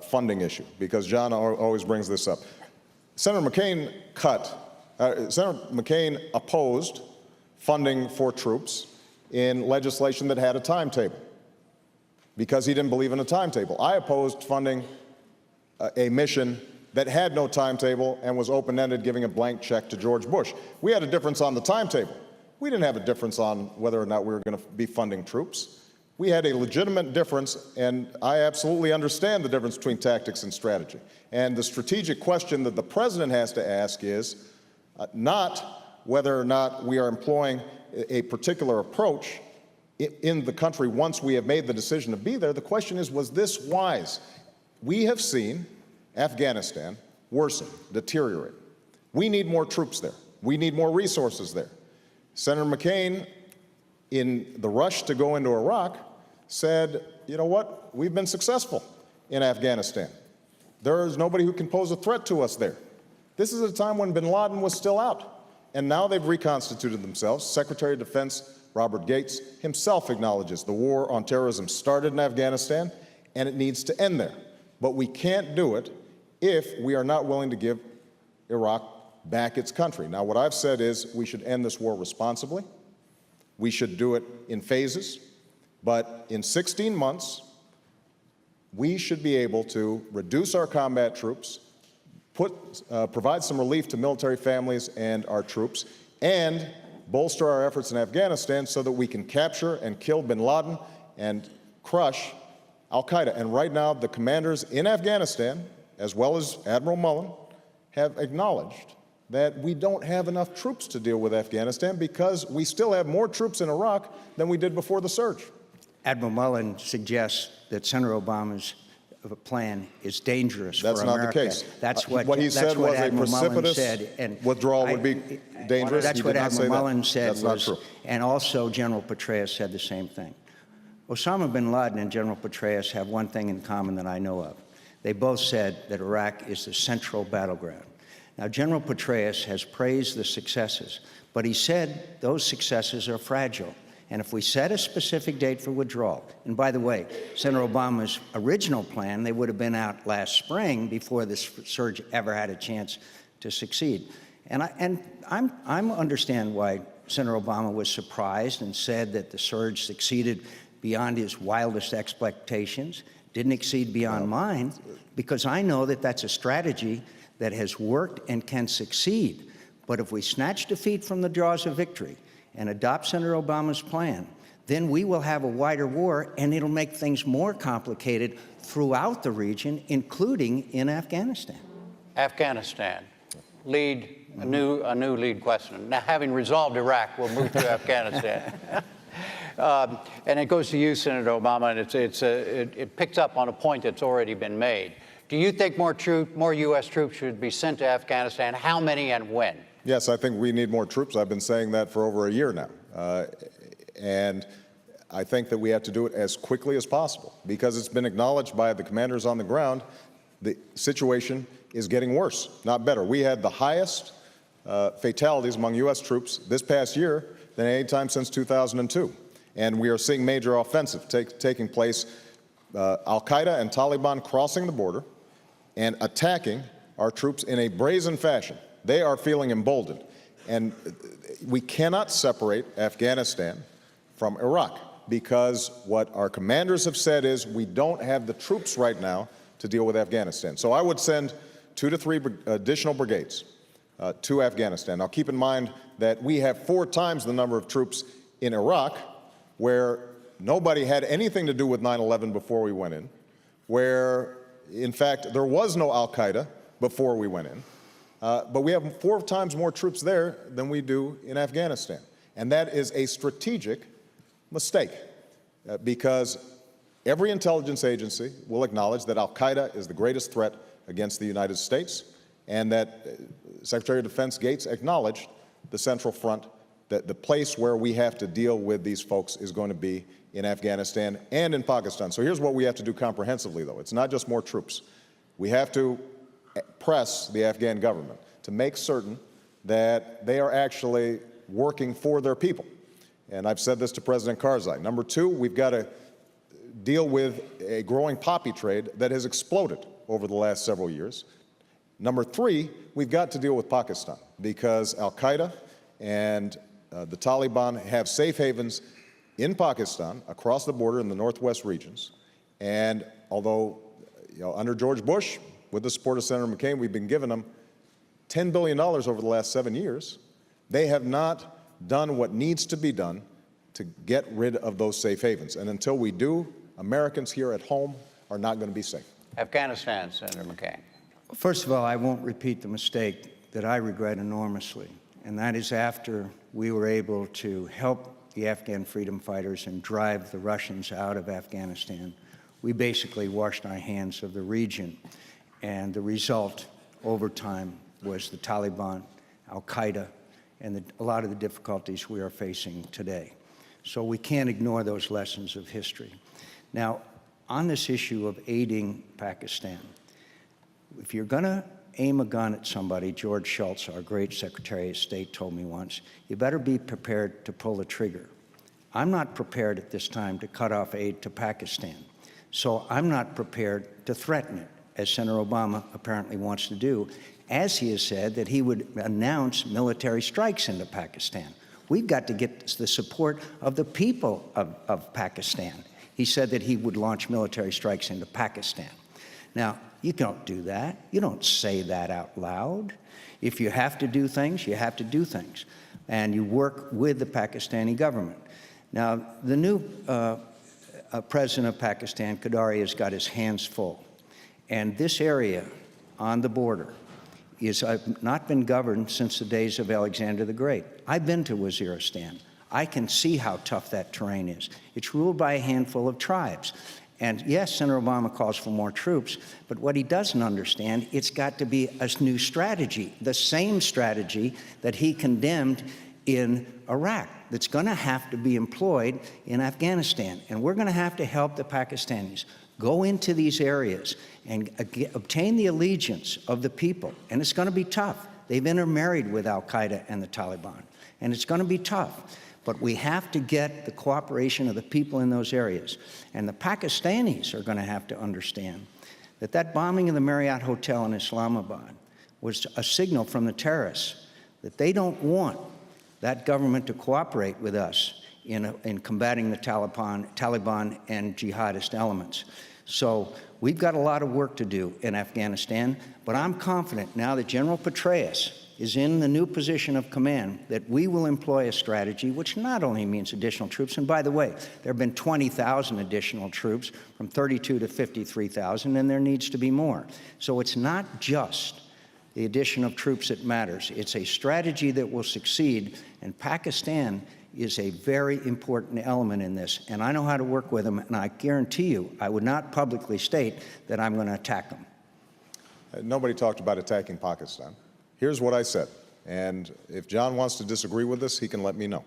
funding issue, because John always brings this up. Senator McCain opposed funding for troops in legislation that had a timetable because he didn't believe in a timetable. I opposed funding a mission that had no timetable and was open-ended, giving a blank check to George Bush. We had a difference on the timetable. We didn't have a difference on whether or not we were going to be funding troops. We had a legitimate difference, and I absolutely understand the difference between tactics and strategy. And the strategic question that the president has to ask is not whether or not we are employing a particular approach in the country once we have made the decision to be there. The question is, was this wise? We have seen Afghanistan worsen, deteriorate. We need more troops there. We need more resources there. Senator McCain, in the rush to go into Iraq, said, you know what, we've been successful in Afghanistan. There is nobody who can pose a threat to us there. This is a time when bin Laden was still out, and now they've reconstituted themselves. Secretary of Defense Robert Gates himself acknowledges the war on terrorism started in Afghanistan, and it needs to end there. But we can't do it if we are not willing to give Iraq back its country. Now, what I've said is we should end this war responsibly. We should do it in phases. But in 16 months, we should be able to reduce our combat troops, provide some relief to military families and our troops, and bolster our efforts in Afghanistan so that we can capture and kill bin Laden and crush al-Qaeda. And right now, the commanders in Afghanistan, as well as Admiral Mullen, have acknowledged that we don't have enough troops to deal with Afghanistan because we still have more troops in Iraq than we did before the surge. Admiral Mullen suggests that Senator Obama's plan is dangerous for America. That's not the case. That's what he said was Admiral a precipitous and withdrawal would be dangerous. That's what Admiral Mullen said. That's not true. And also General Petraeus said the same thing. Osama bin Laden and General Petraeus have one thing in common that I know of. They both said that Iraq is the central battleground. Now, General Petraeus has praised the successes, but he said those successes are fragile. And if we set a specific date for withdrawal, and by the way, Senator Obama's original plan, they would have been out last spring before this surge ever had a chance to succeed. And I understand why Senator Obama was surprised and said that the surge succeeded beyond his wildest expectations, didn't exceed beyond mine, because I know that that's a strategy that has worked and can succeed. But if we snatch defeat from the jaws of victory and adopt Senator Obama's plan, then we will have a wider war, and it'll make things more complicated throughout the region, including in Afghanistan. Afghanistan, a new lead question. Now, having resolved Iraq, we'll move to Afghanistan. And it goes to you, Senator Obama, and it picks up on a point that's already been made. Do you think more U.S. troops should be sent to Afghanistan? How many and when? Yes, I think we need more troops. I've been saying that for over a year now. And I think that we have to do it as quickly as possible because it's been acknowledged by the commanders on the ground the situation is getting worse, not better. We had the highest fatalities among U.S. troops this past year than any time since 2002. And we are seeing major offensive taking place, al-Qaeda and Taliban crossing the border and attacking our troops in a brazen fashion. They are feeling emboldened. And we cannot separate Afghanistan from Iraq because what our commanders have said is we don't have the troops right now to deal with Afghanistan. So I would send 2 to 3 additional brigades to Afghanistan. Now, keep in mind that we have 4 times the number of troops in Iraq, where nobody had anything to do with 9/11 before we went in, where, in fact, there was no al-Qaeda before we went in. But we have 4 times more troops there than we do in Afghanistan. And that is a strategic mistake because every intelligence agency will acknowledge that al-Qaeda is the greatest threat against the United States, and that Secretary of Defense Gates acknowledged the Central Front, that the place where we have to deal with these folks is going to be in Afghanistan and in Pakistan. So here's what we have to do comprehensively, though. It's not just more troops. We have to press the Afghan government to make certain that they are actually working for their people. And I've said this to President Karzai. Number 2, we've got to deal with a growing poppy trade that has exploded over the last several years. Number 3, we've got to deal with Pakistan because al-Qaeda and the Taliban have safe havens in Pakistan, across the border in the northwest regions. And although, under George Bush, with the support of Senator McCain, we've been giving them $10 billion over the last 7 years, they have not done what needs to be done to get rid of those safe havens. And until we do, Americans here at home are not going to be safe. Afghanistan, Senator McCain. First of all, I won't repeat the mistake that I regret enormously, and that is after we were able to help the Afghan freedom fighters and drive the Russians out of Afghanistan, we basically washed our hands of the region. And the result over time was the Taliban, al-Qaeda, and a lot of the difficulties we are facing today. So we can't ignore those lessons of history. Now, on this issue of aiding Pakistan, if you're going to aim a gun at somebody, George Shultz, our great Secretary of State, told me once, you better be prepared to pull the trigger. I'm not prepared at this time to cut off aid to Pakistan, so I'm not prepared to threaten it, as Senator Obama apparently wants to do, as he has said that he would announce military strikes into Pakistan. We've got to get the support of the people of Pakistan. He said that he would launch military strikes into Pakistan. Now, you don't do that. You don't say that out loud. If you have to do things, you have to do things. And you work with the Pakistani government. Now, the new president of Pakistan, Qadari, has got his hands full. And this area on the border is not been governed since the days of Alexander the Great. I've been to Waziristan. I can see how tough that terrain is. It's ruled by a handful of tribes. And yes, Senator Obama calls for more troops, but what he doesn't understand, it's got to be a new strategy, the same strategy that he condemned in Iraq, that's going to have to be employed in Afghanistan. And we're going to have to help the Pakistanis go into these areas and obtain the allegiance of the people. And it's going to be tough. They've intermarried with al-Qaeda and the Taliban, and it's going to be tough. But we have to get the cooperation of the people in those areas. And the Pakistanis are going to have to understand that that bombing of the Marriott Hotel in Islamabad was a signal from the terrorists that they don't want that government to cooperate with us in combating the Taliban and jihadist elements. So we've got a lot of work to do in Afghanistan, but I'm confident now that General Petraeus is in the new position of command that we will employ a strategy which not only means additional troops, and by the way, there have been 20,000 additional troops from 32 to 53,000, and there needs to be more. So it's not just the addition of troops that matters. It's a strategy that will succeed, and Pakistan is a very important element in this. And I know how to work with them, and I guarantee you I would not publicly state that I'm going to attack them. Nobody talked about attacking Pakistan. Here's what I said, and if John wants to disagree with this, he can let me know,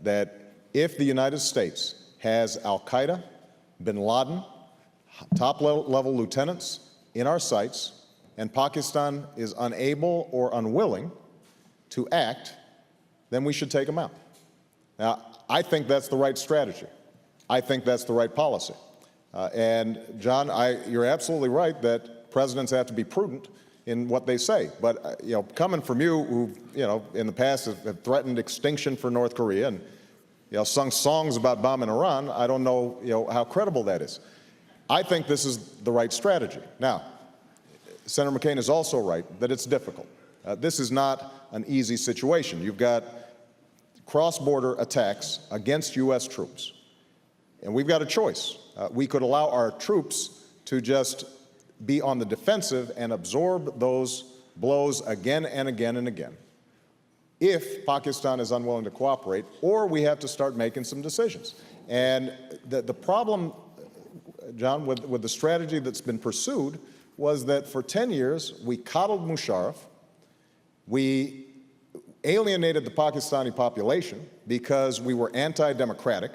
that if the United States has al-Qaeda, bin Laden, top-level lieutenants in our sights, and Pakistan is unable or unwilling to act, then we should take them out. Now, I think that's the right strategy. I think that's the right policy. And John, you're absolutely right that presidents have to be prudent in what they say. But, coming from you, who, in the past have threatened extinction for North Korea and, sung songs about bombing Iran, I don't know, how credible that is. I think this is the right strategy. Now, Senator McCain is also right that it's difficult. This is not an easy situation. You've got cross-border attacks against U.S. troops, and we've got a choice. We could allow our troops to just be on the defensive and absorb those blows again and again and again if Pakistan is unwilling to cooperate, or we have to start making some decisions. And the problem, John, with the strategy that's been pursued was that for 10 years, we coddled Musharraf, we alienated the Pakistani population because we were anti-democratic.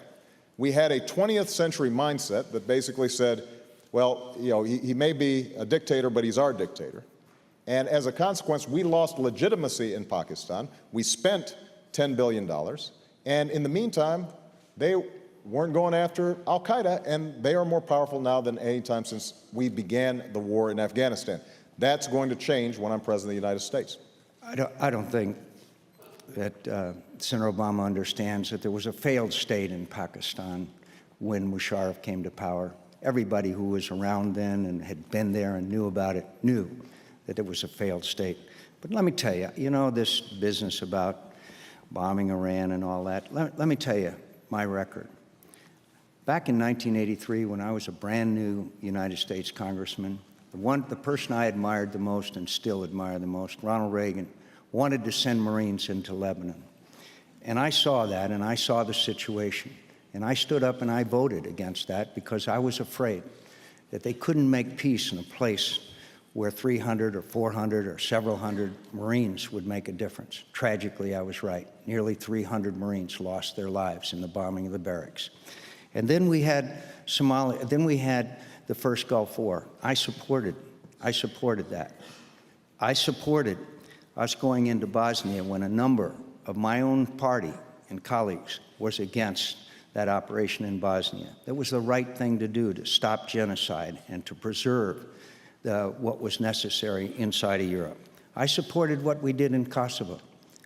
We had a 20th century mindset that basically said, well, you know, he may be a dictator, but he's our dictator. And as a consequence, we lost legitimacy in Pakistan. We spent $10 billion. And in the meantime, they weren't going after al-Qaeda, and they are more powerful now than any time since we began the war in Afghanistan. That's going to change when I'm President of the United States. I don't think that Senator Obama understands that there was a failed state in Pakistan when Musharraf came to power. Everybody who was around then and had been there and knew about it knew that it was a failed state. But let me tell you, you know, this business about bombing Iran and all that, let me tell you my record. Back in 1983, when I was a brand new United States congressman, the person I admired the most and still admire the most, Ronald Reagan, wanted to send Marines into Lebanon. And I saw that, and I saw the situation. And I stood up and I voted against that because I was afraid that they couldn't make peace in a place where 300 or 400 or several hundred Marines would make a difference. Tragically, I was right. Nearly 300 Marines lost their lives in the bombing of the barracks. And then we had Somalia, then we had the first Gulf War. I supported that. I supported us going into Bosnia when a number of my own party and colleagues was against that operation in Bosnia. It was the right thing to do to stop genocide and to preserve what was necessary inside of Europe. I supported what we did in Kosovo.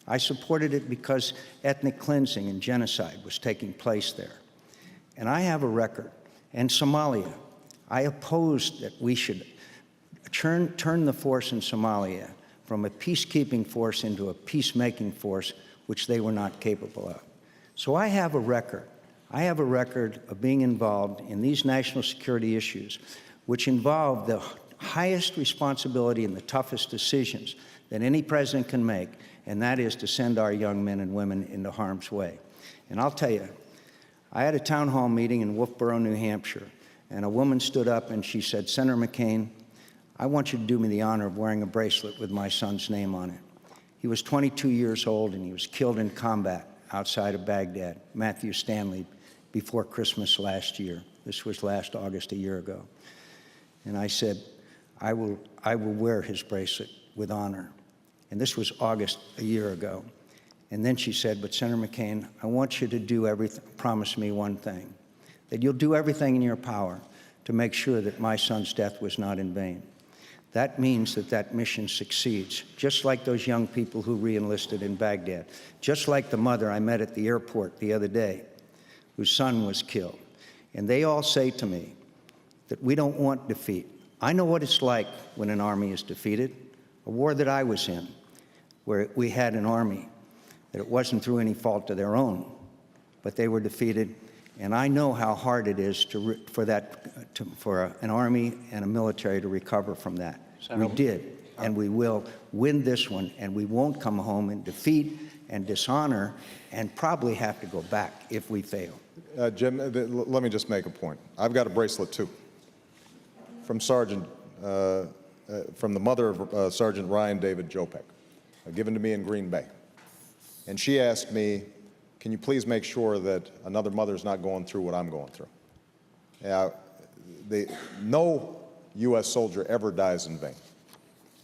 I supported it because ethnic cleansing and genocide was taking place there. And I have a record. And Somalia, I opposed that we should turn the force in Somalia from a peacekeeping force into a peacemaking force, which they were not capable of. So I have a record. I have a record of being involved in these national security issues, which involve the highest responsibility and the toughest decisions that any president can make, and that is to send our young men and women into harm's way. And I'll tell you, I had a town hall meeting in Wolfboro, New Hampshire, and a woman stood up and she said, Senator McCain, I want you to do me the honor of wearing a bracelet with my son's name on it. He was 22 years old and he was killed in combat outside of Baghdad, Matthew Stanley, before Christmas last year. This was last August, a year ago. And I said, I will wear his bracelet with honor. And this was August a year ago. And then she said, but Senator McCain, I want you to do everything, promise me one thing, that you'll do everything in your power to make sure that my son's death was not in vain. That means that that mission succeeds, just like those young people who re-enlisted in Baghdad, just like the mother I met at the airport the other day, whose son was killed. And they all say to me that we don't want defeat. I know what it's like when an army is defeated. A war that I was in, where we had an army that it wasn't through any fault of their own, but they were defeated. And I know how hard it is for an army and a military to recover from that. We did, and we will win this one, and we won't come home in defeat and dishonor and probably have to go back if we fail. Jim, let me just make a point. I've got a bracelet too, from the mother of Sergeant Ryan David Jopek, given to me in Green Bay. And she asked me, can you please make sure that another mother's not going through what I'm going through? No U.S. soldier ever dies in vain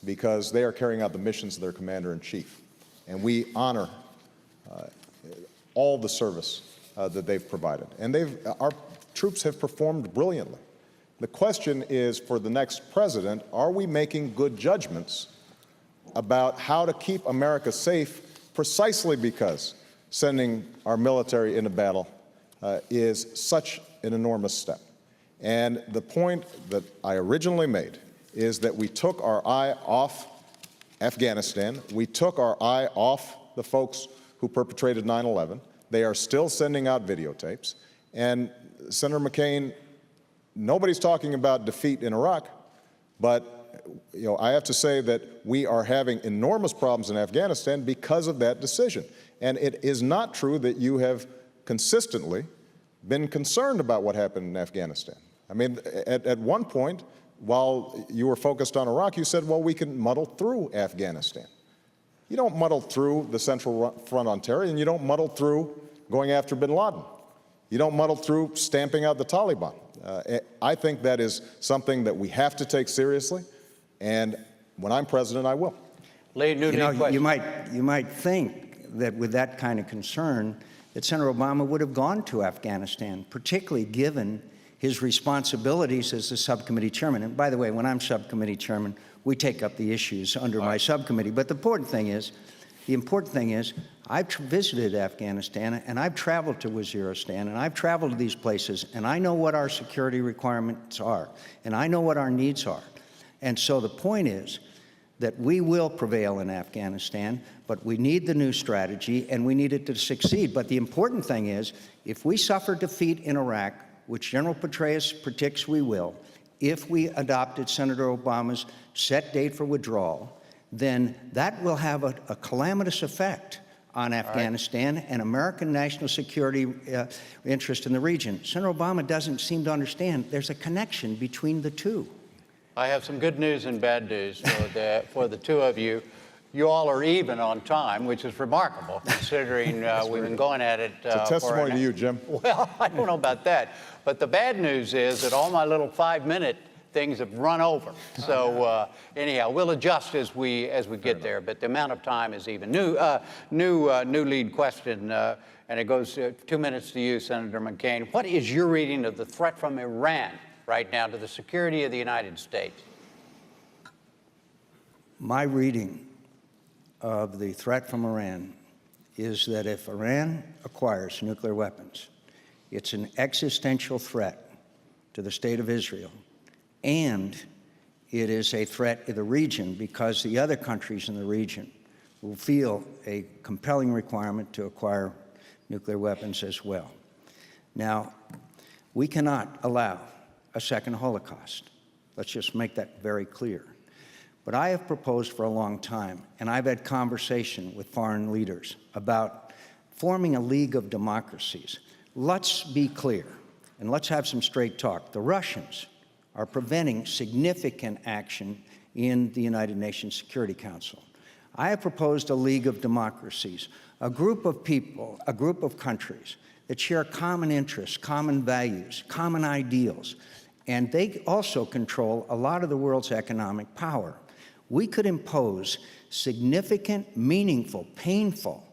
because they are carrying out the missions of their commander-in-chief. And we honor all the service that they've provided. And our troops have performed brilliantly. The question is, for the next president, are we making good judgments about how to keep America safe precisely because sending our military into battle is such an enormous step? And the point that I originally made is that we took our eye off Afghanistan. We took our eye off the folks who perpetrated 9/11. They are still sending out videotapes. And Senator McCain, nobody's talking about defeat in Iraq, but I have to say that we are having enormous problems in Afghanistan because of that decision. And it is not true that you have consistently been concerned about what happened in Afghanistan. I mean, at one point, while you were focused on Iraq, you said, well, we can muddle through Afghanistan. You don't muddle through the Central Front on Terror, and you don't muddle through going after bin Laden. You don't muddle through stamping out the Taliban. I think that is something that we have to take seriously, and when I'm president, I will. You might think that with that kind of concern, that Senator Obama would have gone to Afghanistan, particularly given his responsibilities as the subcommittee chairman. And by the way, when I'm subcommittee chairman, we take up the issues under my subcommittee. But the important thing is, I've visited Afghanistan, and I've traveled to Waziristan, and I've traveled to these places, and I know what our security requirements are, and I know what our needs are. And so the point is that we will prevail in Afghanistan, but we need the new strategy, and we need it to succeed. But the important thing is, if we suffer defeat in Iraq, which General Petraeus predicts we will, if we adopted Senator Obama's set date for withdrawal, then that will have a calamitous effect on Afghanistan and American national security interest in the region. Senator Obama doesn't seem to understand there's a connection between the two. I have some good news and bad news for the two of you. You all are even on time, which is remarkable, considering we've been going at it. It's a testimony to you, Jim. Well, I don't know about that. But the bad news is that all my little 5-minute things have run over. So anyhow, we'll adjust as we get there. But the amount of time is even. New lead question, and it goes 2 minutes to you, Senator McCain. What is your reading of the threat from Iran right now to the security of the United States? My reading of the threat from Iran is that if Iran acquires nuclear weapons, it's an existential threat to the state of Israel, and it is a threat in the region because the other countries in the region will feel a compelling requirement to acquire nuclear weapons as well. Now, we cannot allow a second Holocaust. Let's just make that very clear. But I have proposed for a long time, and I've had conversation with foreign leaders about forming a league of democracies. Let's be clear, and let's have some straight talk. The Russians are preventing significant action in the United Nations Security Council. I have proposed a league of democracies, a group of people, a group of countries that share common interests, common values, common ideals, and they also control a lot of the world's economic power. We could impose significant, meaningful, painful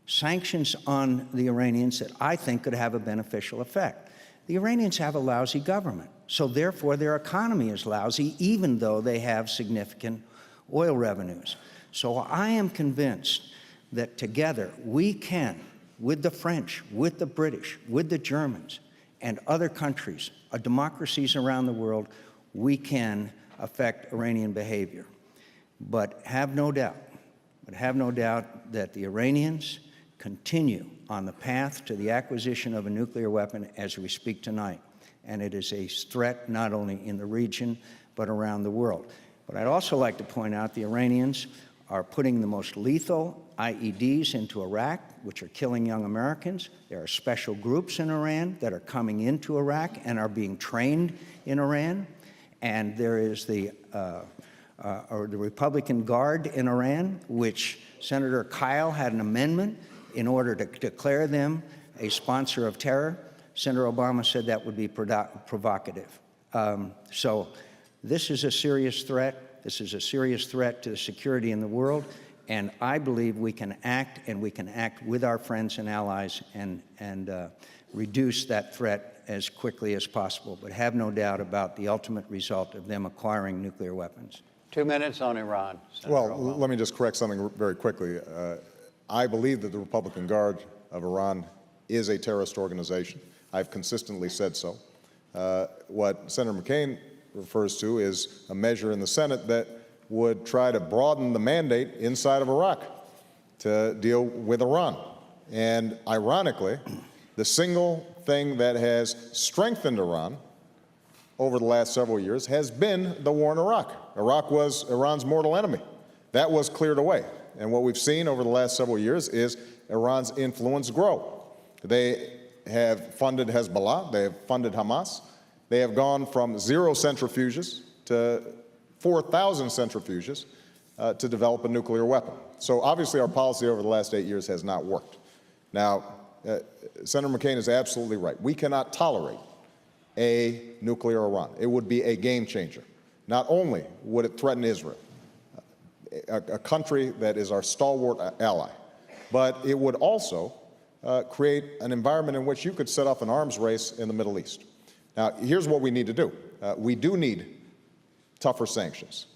sanctions on the Iranians that I think could have a beneficial effect. The Iranians have a lousy government, so therefore their economy is lousy, even though they have significant oil revenues. So I am convinced that together we can, with the French, with the British, with the Germans, and other countries, democracies around the world, we can affect Iranian behavior. But have no doubt that the Iranians continue on the path to the acquisition of a nuclear weapon as we speak tonight. And it is a threat not only in the region, but around the world. But I'd also like to point out the Iranians are putting the most lethal IEDs into Iraq, which are killing young Americans. There are special groups in Iran that are coming into Iraq and are being trained in Iran. And there is the Republican Guard in Iran, which Senator Kyle had an amendment in order to declare them a sponsor of terror. Senator Obama said that would be provocative. So this is a serious threat. This is a serious threat to the security in the world. And I believe we can act, and we can act with our friends and allies and reduce that threat as quickly as possible. But have no doubt about the ultimate result of them acquiring nuclear weapons. 2 minutes on Iran. Senator Obama. Let me just correct something very quickly. I believe that the Republican Guard of Iran is a terrorist organization. I've consistently said so. What Senator McCain refers to is a measure in the Senate that would try to broaden the mandate inside of Iraq to deal with Iran. And ironically, the single thing that has strengthened Iran over the last several years has been the war in Iraq. Iraq was Iran's mortal enemy. That was cleared away. And what we've seen over the last several years is Iran's influence grow. They have funded Hezbollah, they have funded Hamas, they have gone from 0 centrifuges to 4,000 centrifuges to develop a nuclear weapon. So obviously our policy over the last 8 years has not worked. Now, Senator McCain is absolutely right. We cannot tolerate a nuclear Iran. It would be a game changer. Not only would it threaten Israel, a country that is our stalwart ally, but it would also create an environment in which you could set off an arms race in the Middle East. Now, here's what we need to do. We do need tougher sanctions.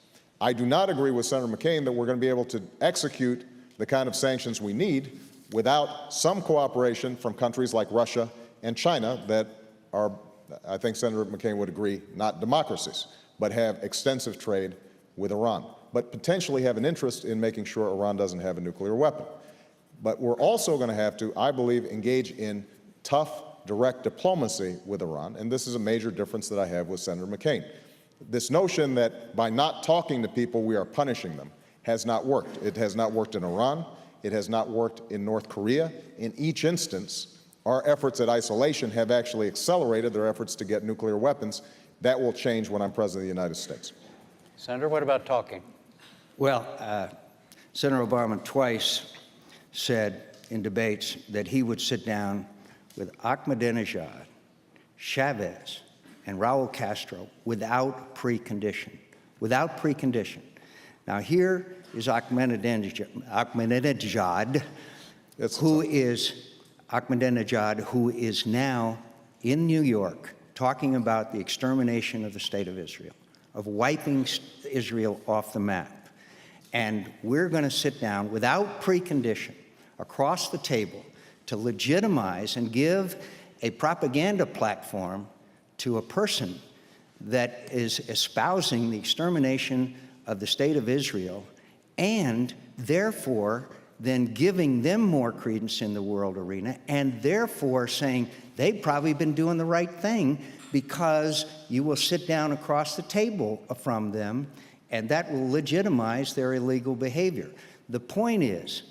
I do not agree with Senator McCain that we're going to be able to execute the kind of sanctions we need without some cooperation from countries like Russia and China that are, I think Senator McCain would agree, not democracies, but have extensive trade with Iran, but potentially have an interest in making sure Iran doesn't have a nuclear weapon. But we're also going to have to, I believe, engage in tough, direct diplomacy with Iran, and this is a major difference that I have with Senator McCain. This notion that by not talking to people we are punishing them has not worked. It has not worked in Iran. It has not worked in North Korea. In each instance, our efforts at isolation have actually accelerated their efforts to get nuclear weapons. That will change when I'm President of the United States. Senator, what about talking? Well, Senator Obama twice said in debates that he would sit down with Ahmadinejad, Chavez, and Raul Castro without precondition. Without precondition. Now here is Ahmadinejad, who is now in New York talking about the extermination of the state of Israel, of wiping Israel off the map. And we're going to sit down without precondition across the table to legitimize and give a propaganda platform to a person that is espousing the extermination of the state of Israel and therefore then giving them more credence in the world arena and therefore saying they've probably been doing the right thing because you will sit down across the table from them and that will legitimize their illegal behavior. The point is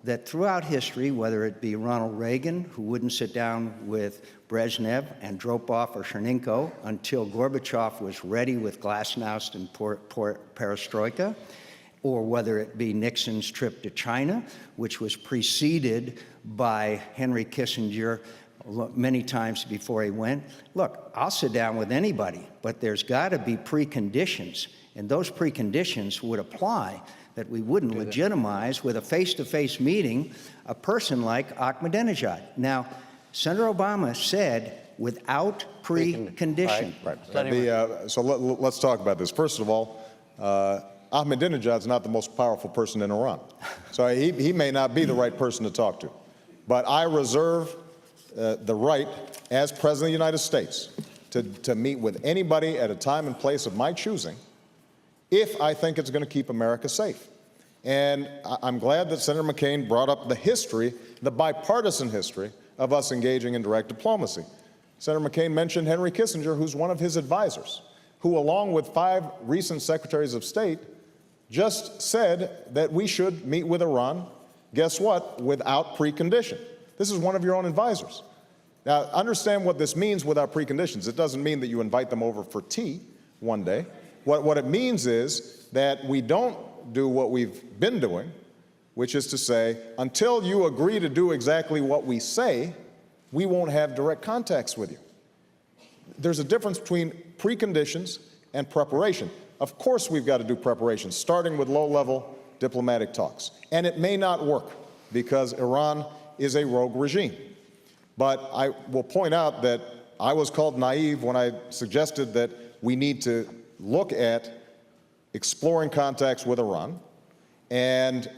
that throughout history, whether it be Ronald Reagan, who wouldn't sit down with Brezhnev, Andropov, or Chernenko until Gorbachev was ready with glasnost and perestroika, or whether it be Nixon's trip to China, which was preceded by Henry Kissinger many times before he went. Look, I'll sit down with anybody, but there's got to be preconditions, and those preconditions would apply that we wouldn't legitimize with a face-to-face meeting a person like Ahmadinejad. Now, Senator Obama said without precondition. Right. So let's talk about this. First of all, Ahmadinejad's not the most powerful person in Iran. So he may not be the right person to talk to. But I reserve the right, as President of the United States, to meet with anybody at a time and place of my choosing if I think it's going to keep America safe. And I'm glad that Senator McCain brought up the history, the bipartisan history, of us engaging in direct diplomacy. Senator McCain mentioned Henry Kissinger, who's one of his advisors, who, along with 5 recent secretaries of state, just said that we should meet with Iran, guess what, without precondition. This is one of your own advisors. Now, understand what this means without preconditions. It doesn't mean that you invite them over for tea one day. What it means is that we don't do what we've been doing, which is to say, until you agree to do exactly what we say, we won't have direct contacts with you. There's a difference between preconditions and preparation. Of course we've got to do preparation, starting with low-level diplomatic talks. And it may not work because Iran is a rogue regime. But I will point out that I was called naive when I suggested that we need to look at exploring contacts with Iran. And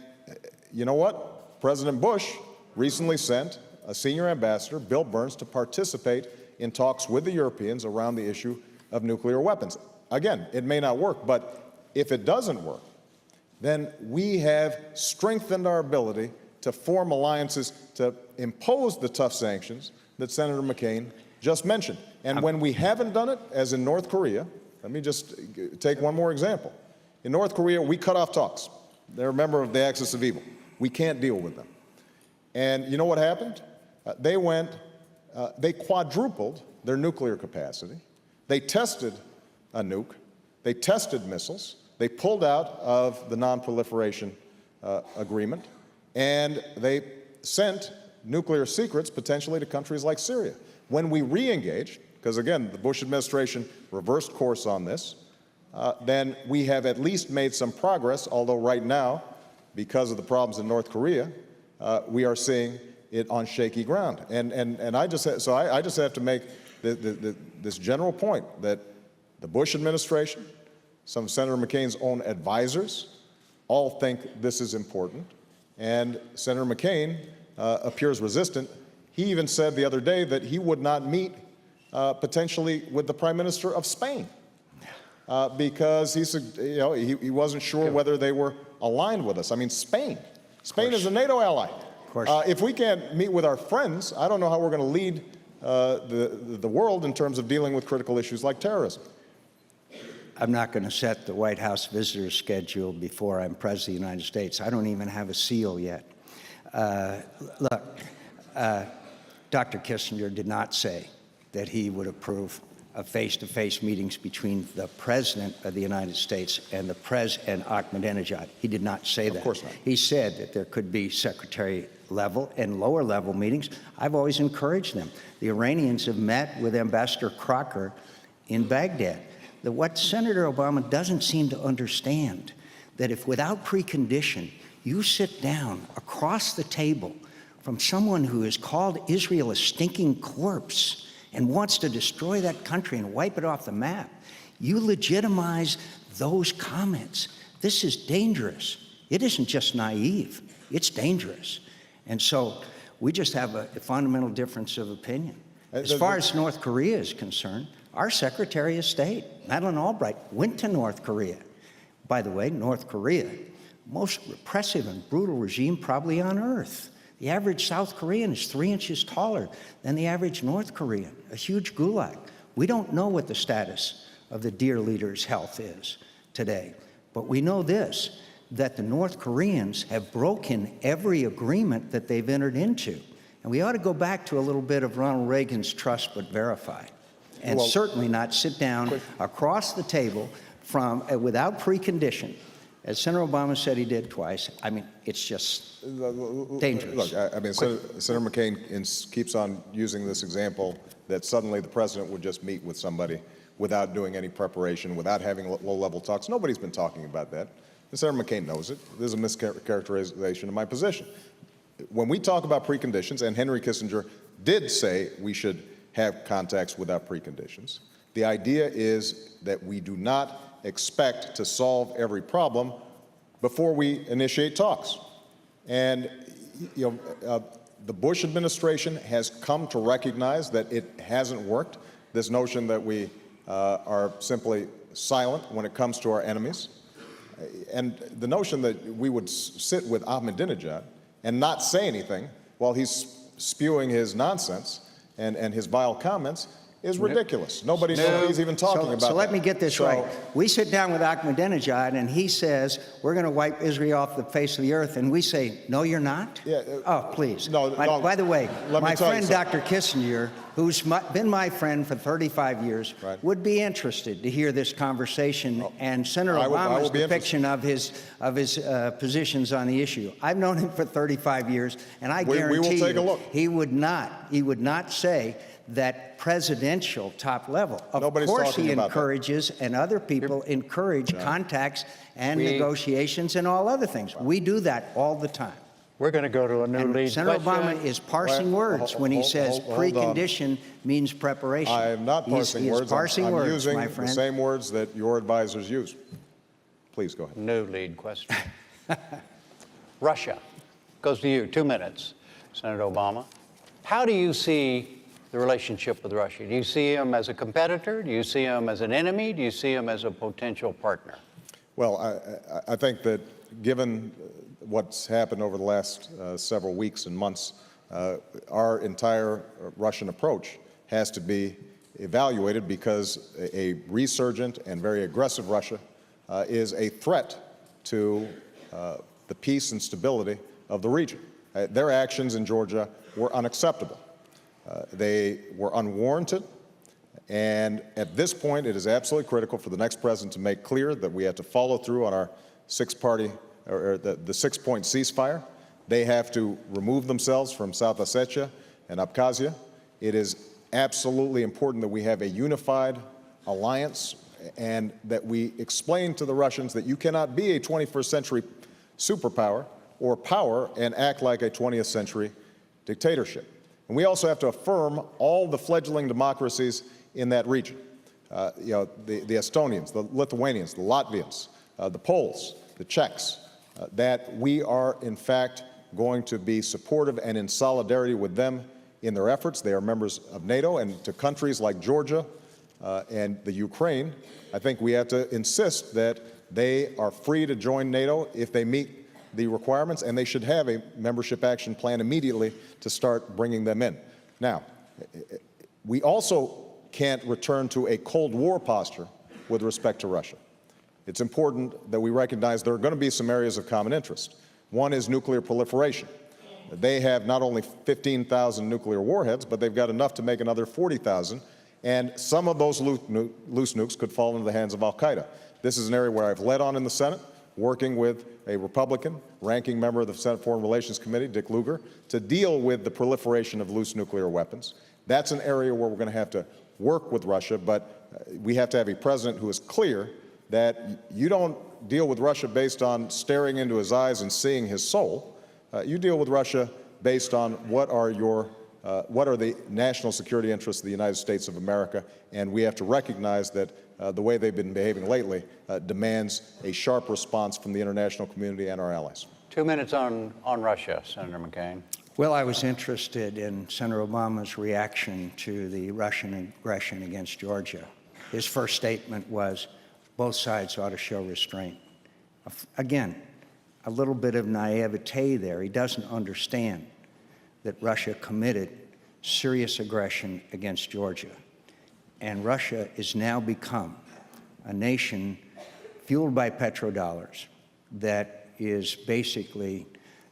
you know what? President Bush recently sent a senior ambassador, Bill Burns, to participate in talks with the Europeans around the issue of nuclear weapons. again, it may not work, but if it doesn't work, then we have strengthened our ability to form alliances to impose the tough sanctions that Senator McCain just mentioned. And when we haven't done it, as in North Korea, let me just take one more example. In North Korea, we cut off talks. They're a member of the axis of evil. We can't deal with them. And you know what happened? They quadrupled their nuclear capacity. They tested a nuke. They tested missiles. They pulled out of the non-proliferation agreement. And they sent nuclear secrets potentially to countries like Syria. When we re-engaged, because again, the Bush administration reversed course on this, then we have at least made some progress, although right now, because of the problems in North Korea, we are seeing it on shaky ground. And I just have to make this general point that the Bush administration, some of Senator McCain's own advisors, all think this is important. And Senator McCain appears resistant. He even said the other day that he would not meet potentially with the Prime Minister of Spain because he wasn't sure whether they were aligned with us. I mean, Spain is a NATO ally. Of course. If we can't meet with our friends, I don't know how we're going to lead the world in terms of dealing with critical issues like terrorism. I'm not going to set the White House visitor schedule before I'm President of the United States. I don't even have a seal yet. Look, Dr. Kissinger did not say that he would approve of face-to-face meetings between the President of the United States and and Ahmadinejad. He did not say that. Of course not. He said that there could be secretary-level and lower-level meetings. I've always encouraged them. The Iranians have met with Ambassador Crocker in Baghdad. What Senator Obama doesn't seem to understand, that if without precondition you sit down across the table from someone who has called Israel a stinking corpse and wants to destroy that country and wipe it off the map, you legitimize those comments. This is dangerous. It isn't just naive, it's dangerous. And so we just have a fundamental difference of opinion. As far as North Korea is concerned, our Secretary of State, Madeleine Albright, went to North Korea. By the way, North Korea, most repressive and brutal regime probably on earth. The average South Korean is 3 inches taller than the average North Korean, a huge gulag. We don't know what the status of the dear leader's health is today, but we know this, that the North Koreans have broken every agreement that they've entered into. And we ought to go back to a little bit of Ronald Reagan's trust but verify, and certainly not sit down across the table from without precondition, as Senator Obama said he did twice. I mean, it's just dangerous. Look, I mean, Senator McCain keeps on using this example that suddenly the president would just meet with somebody without doing any preparation, without having low-level talks. Nobody's been talking about that. And Senator McCain knows it. There's a mischaracterization of my position. When we talk about preconditions, and Henry Kissinger did say we should have contacts without preconditions, the idea is that we do not expect to solve every problem before we initiate talks. And the Bush administration has come to recognize that it hasn't worked. This notion that we are simply silent when it comes to our enemies, and the notion that we would sit with Ahmadinejad and not say anything while he's spewing his nonsense and his vile comments is ridiculous. Nobody's even talking about that. So let me get this right. We sit down with Ahmadinejad and he says, we're going to wipe Israel off the face of the earth. And we say, no, you're not? Yeah, oh, please. No, by the way, my friend Dr. Kissinger, who's been my friend for 35 years, would be interested to hear this conversation and Senator Obama's depiction of his positions on the issue. I've known him for 35 years, and I guarantee you he would not say that presidential top level. Of course he encourages, and other people encourage contacts and negotiations and all other things. We do that all the time. We're going to go to a new lead. Senator Obama is parsing words when he says precondition means preparation. I am not parsing words. I'm using my friend. the same words that your advisors use. Please go ahead. New lead question. Russia goes to you. 2 minutes, Senator Obama. How do you see the relationship with Russia? Do you see him as a competitor? Do you see him as an enemy? Do you see him as a potential partner? Well, I think that given what's happened over the last several weeks and months, our entire Russian approach has to be evaluated because a resurgent and very aggressive Russia is a threat to the peace and stability of the region. Their actions in Georgia were unacceptable. They were unwarranted. And at this point, it is absolutely critical for the next president to make clear that we have to follow through on our six-point ceasefire. They have to remove themselves from South Ossetia and Abkhazia. It is absolutely important that we have a unified alliance and that we explain to the Russians that you cannot be a 21st century superpower or power and act like a 20th century dictatorship. And we also have to affirm all the fledgling democracies in that region. The Estonians, the Lithuanians, the Latvians, the Poles, the Czechs, that we are in fact going to be supportive and in solidarity with them in their efforts. They are members of NATO, and to countries like Georgia and the Ukraine, I think we have to insist that they are free to join NATO if they meet the requirements, and they should have a membership action plan immediately to start bringing them in. Now, we also can't return to a Cold War posture with respect to Russia. It's important that we recognize there are going to be some areas of common interest. One is nuclear proliferation. They have not only 15,000 nuclear warheads, but they've got enough to make another 40,000, and some of those loose nukes could fall into the hands of al-Qaeda. This is an area where I've led on in the Senate, working with a Republican ranking member of the Senate Foreign Relations Committee, Dick Lugar, to deal with the proliferation of loose nuclear weapons. That's an area where we're going to have to work with Russia, but we have to have a president who is clear that you don't deal with Russia based on staring into his eyes and seeing his soul. You deal with Russia based on what are the national security interests of the United States of America, and we have to recognize that the way they've been behaving lately demands a sharp response from the international community and our allies. 2 minutes on Russia, Senator McCain. Well, I was interested in Senator Obama's reaction to the Russian aggression against Georgia. His first statement was, both sides ought to show restraint. Again, a little bit of naivete there. He doesn't understand that Russia committed serious aggression against Georgia. And Russia has now become a nation fueled by petrodollars that is basically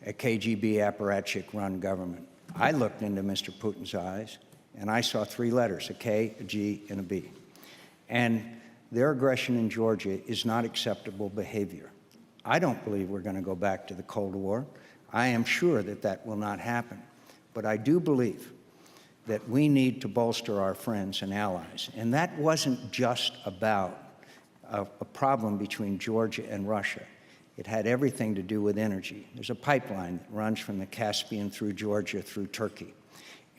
a KGB apparatchik-run government. I looked into Mr. Putin's eyes, and I saw three letters, a K, a G, and a B. And their aggression in Georgia is not acceptable behavior. I don't believe we're going to go back to the Cold War. I am sure that that will not happen. But I do believe that we need to bolster our friends and allies. And that wasn't just about a problem between Georgia and Russia. It had everything to do with energy. There's a pipeline that runs from the Caspian through Georgia through Turkey.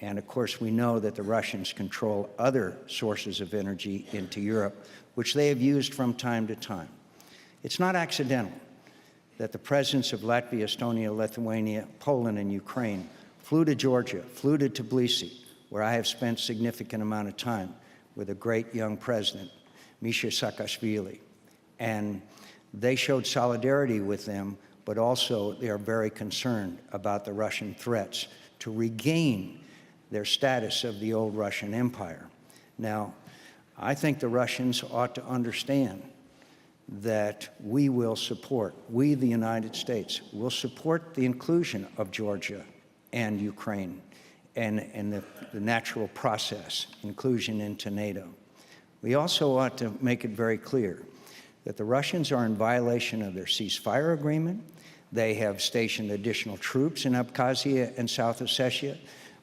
And of course, we know that the Russians control other sources of energy into Europe, which they have used from time to time. It's not accidental that the presidents of Latvia, Estonia, Lithuania, Poland, and Ukraine flew to Georgia, flew to Tbilisi, where I have spent a significant amount of time with a great young president, Misha Saakashvili. And they showed solidarity with them, but also they are very concerned about the Russian threats to regain their status of the old Russian Empire. Now, I think the Russians ought to understand that we will support, we, the United States, will support the inclusion of Georgia and Ukraine and the natural process, inclusion into NATO. We also ought to make it very clear that the Russians are in violation of their ceasefire agreement. They have stationed additional troops in Abkhazia and South Ossetia.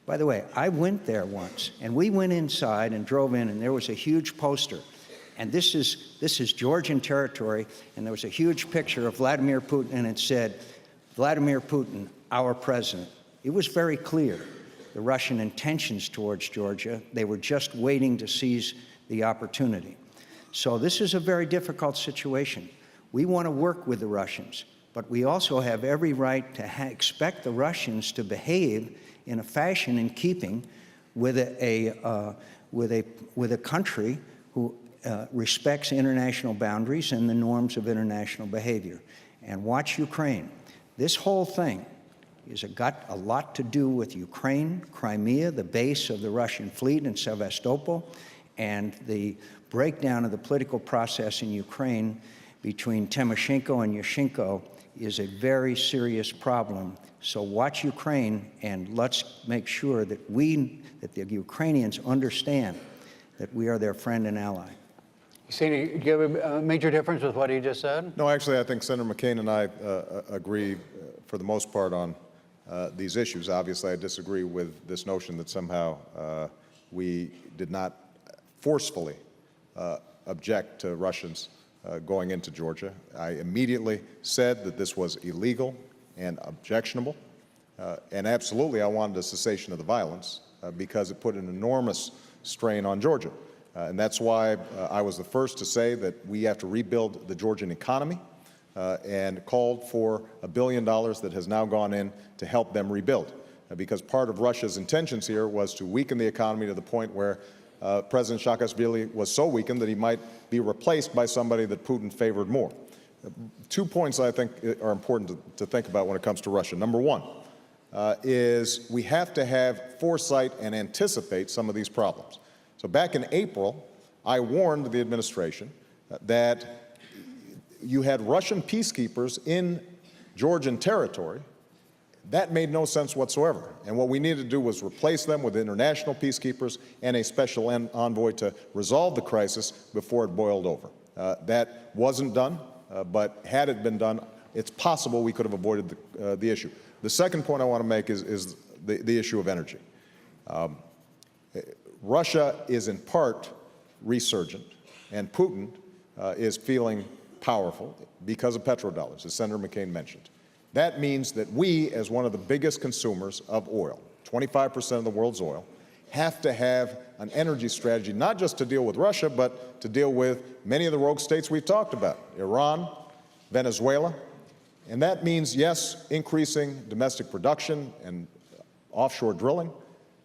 By the way, I went there once, and we went inside and drove in, and there was a huge poster. And this is Georgian territory, and there was a huge picture of Vladimir Putin, and it said, Vladimir Putin, our president. It was very clear the Russian intentions towards Georgia. They were just waiting to seize the opportunity. So this is a very difficult situation. We want to work with the Russians, but we also have every right to expect the Russians to behave in a fashion in keeping with a country who respects international boundaries and the norms of international behavior. And watch Ukraine. This whole thing has got a lot to do with Ukraine, Crimea, the base of the Russian fleet in Sevastopol, and the breakdown of the political process in Ukraine between Tymoshenko and Yushchenko is a very serious problem. So watch Ukraine, and let's make sure that the Ukrainians understand that we are their friend and ally. Do you have a major difference with what he just said? No, actually, I think Senator McCain and I agree for the most part on these issues. Obviously, I disagree with this notion that somehow we did not forcefully object to Russians going into Georgia. I immediately said that this was illegal and objectionable. And absolutely, I wanted a cessation of the violence because it put an enormous strain on Georgia. And that's why I was the first to say that we have to rebuild the Georgian economy and called for $1 billion that has now gone in to help them rebuild. Because part of Russia's intentions here was to weaken the economy to the point where President Saakashvili was so weakened that he might be replaced by somebody that Putin favored more. 2 points I think are important to think about when it comes to Russia. Number one is we have to have foresight and anticipate some of these problems. So back in April, I warned the administration that you had Russian peacekeepers in Georgian territory. That made no sense whatsoever. And what we needed to do was replace them with international peacekeepers and a special envoy to resolve the crisis before it boiled over. That wasn't done, but had it been done, it's possible we could have avoided the issue. The second point I want to make is the issue of energy. Russia is in part resurgent, and Putin is feeling powerful because of petrodollars, as Senator McCain mentioned. That means that we, as one of the biggest consumers of oil, 25% of the world's oil, have to have an energy strategy, not just to deal with Russia, but to deal with many of the rogue states we've talked about, Iran, Venezuela. And that means, yes, increasing domestic production and offshore drilling,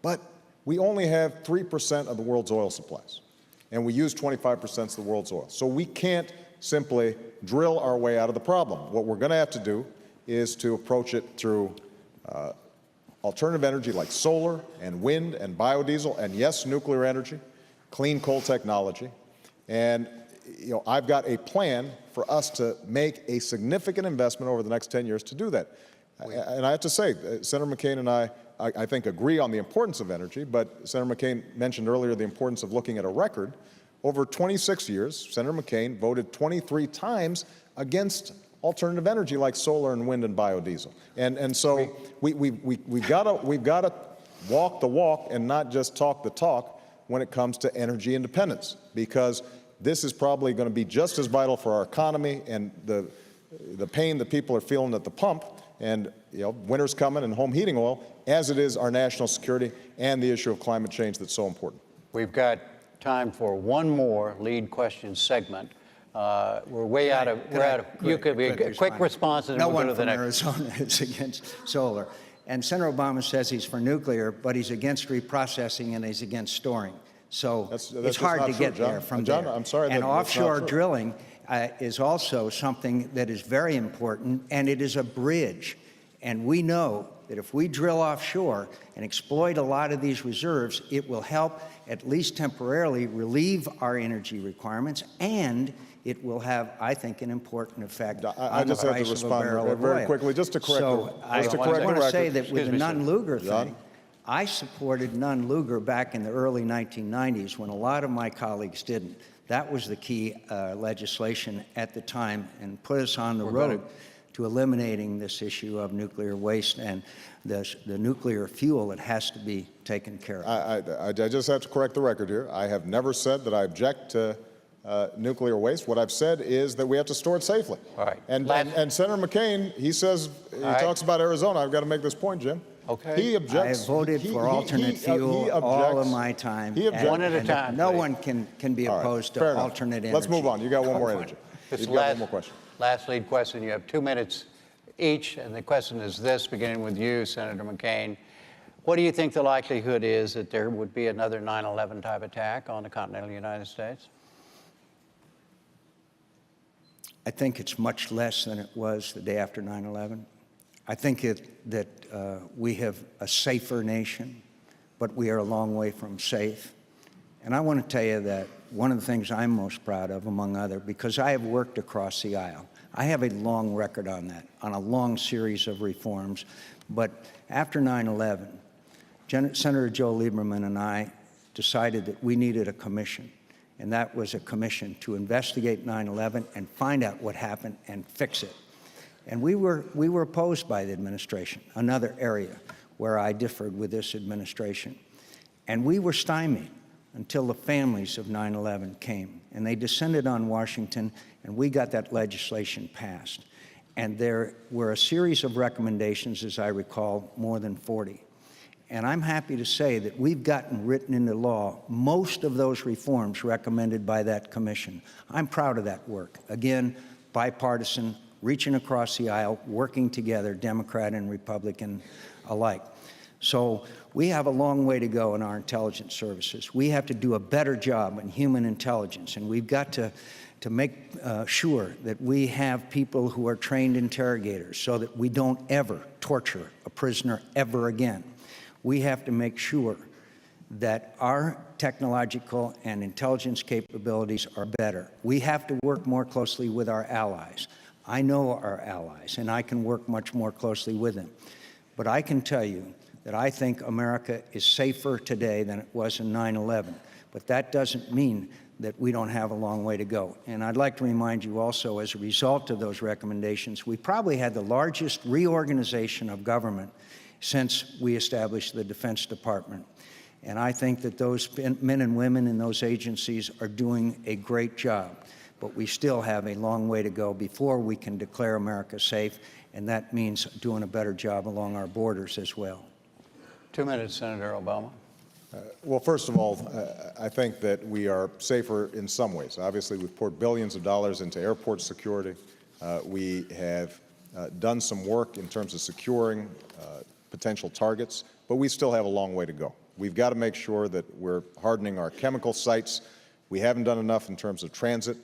but we only have 3% of the world's oil supplies, and we use 25% of the world's oil. So we can't simply drill our way out of the problem. What we're going to have to do is to approach it through alternative energy like solar and wind and biodiesel, and yes, nuclear energy, clean coal technology. And I've got a plan for us to make a significant investment over the next 10 years to do that. And I have to say, Senator McCain and I think, agree on the importance of energy, but Senator McCain mentioned earlier the importance of looking at a record. Over 26 years, Senator McCain voted 23 times against alternative energy like solar and wind and biodiesel. And so we've got to walk the walk and not just talk the talk when it comes to energy independence, because this is probably going to be just as vital for our economy and the pain that people are feeling at the pump, and winter's coming and home heating oil, as it is our national security and the issue of climate change that's so important. We've got time for one more lead question segment. We're way out of. You could be a quick response, and no we'll go to the next. No one from Arizona is against solar, and Senator Obama says he's for nuclear, but he's against reprocessing and he's against storing. So it's hard to get there from John, there. I'm sorry. And offshore drilling is also something that is very important, and it is a bridge. And we know that if we drill offshore and exploit a lot of these reserves, it will help, at least temporarily, relieve our energy requirements, and it will have, I think, an important effect on the price of a barrel of oil. Very quickly, just to correct the record. I want to say that with the Nunn-Lugar thing, I supported Nunn-Lugar back in the early 1990s when a lot of my colleagues didn't. That was the key legislation at the time and put us on the road to eliminating this issue of nuclear waste and the nuclear fuel that has to be taken care of. I just have to correct the record here. I have never said that I object to nuclear waste. What I've said is that we have to store it safely. All right. And Senator McCain, he says, he talks about Arizona. I've got to make this point, Jim. Okay. He objects. I voted for alternate fuel all of my time. One at a time. No one can be opposed to alternate energy. Let's move on. You got one more energy. You got one more question. Last lead question. You have 2 minutes each, and the question is this, beginning with you, Senator McCain. What do you think the likelihood is that there would be another 9/11 type attack on the continental United States? I think it's much less than it was the day after 9/11. I think that we have a safer nation, but we are a long way from safe. And I want to tell you that one of the things I'm most proud of, among other, because I have worked across the aisle. I have a long record on that, on a long series of reforms. But after 9/11, Senator Joe Lieberman and I decided that we needed a commission. And that was a commission to investigate 9/11 and find out what happened and fix it. And we were opposed by the administration, another area where I differed with this administration. And we were stymied until the families of 9/11 came. And they descended on Washington, and we got that legislation passed. And there were a series of recommendations, as I recall, more than 40. And I'm happy to say that we've gotten written into law most of those reforms recommended by that commission. I'm proud of that work. Again, bipartisan, reaching across the aisle, working together, Democrat and Republican alike. So we have a long way to go in our intelligence services. We have to do a better job in human intelligence, and we've got to make sure that we have people who are trained interrogators so that we don't ever torture a prisoner ever again. We have to make sure that our technological and intelligence capabilities are better. We have to work more closely with our allies. I know our allies, and I can work much more closely with them. But I can tell you that I think America is safer today than it was in 9/11. But that doesn't mean that we don't have a long way to go. And I'd like to remind you also, as a result of those recommendations, we probably had the largest reorganization of government since we established the Defense Department. And I think that those men and women in those agencies are doing a great job. But we still have a long way to go before we can declare America safe, and that means doing a better job along our borders as well. 2 minutes, Senator Obama. Well, first of all, I think that we are safer in some ways. Obviously, we've poured billions of dollars into airport security. We have done some work in terms of securing potential targets, but we still have a long way to go. We've got to make sure that we're hardening our chemical sites. We haven't done enough in terms of transit.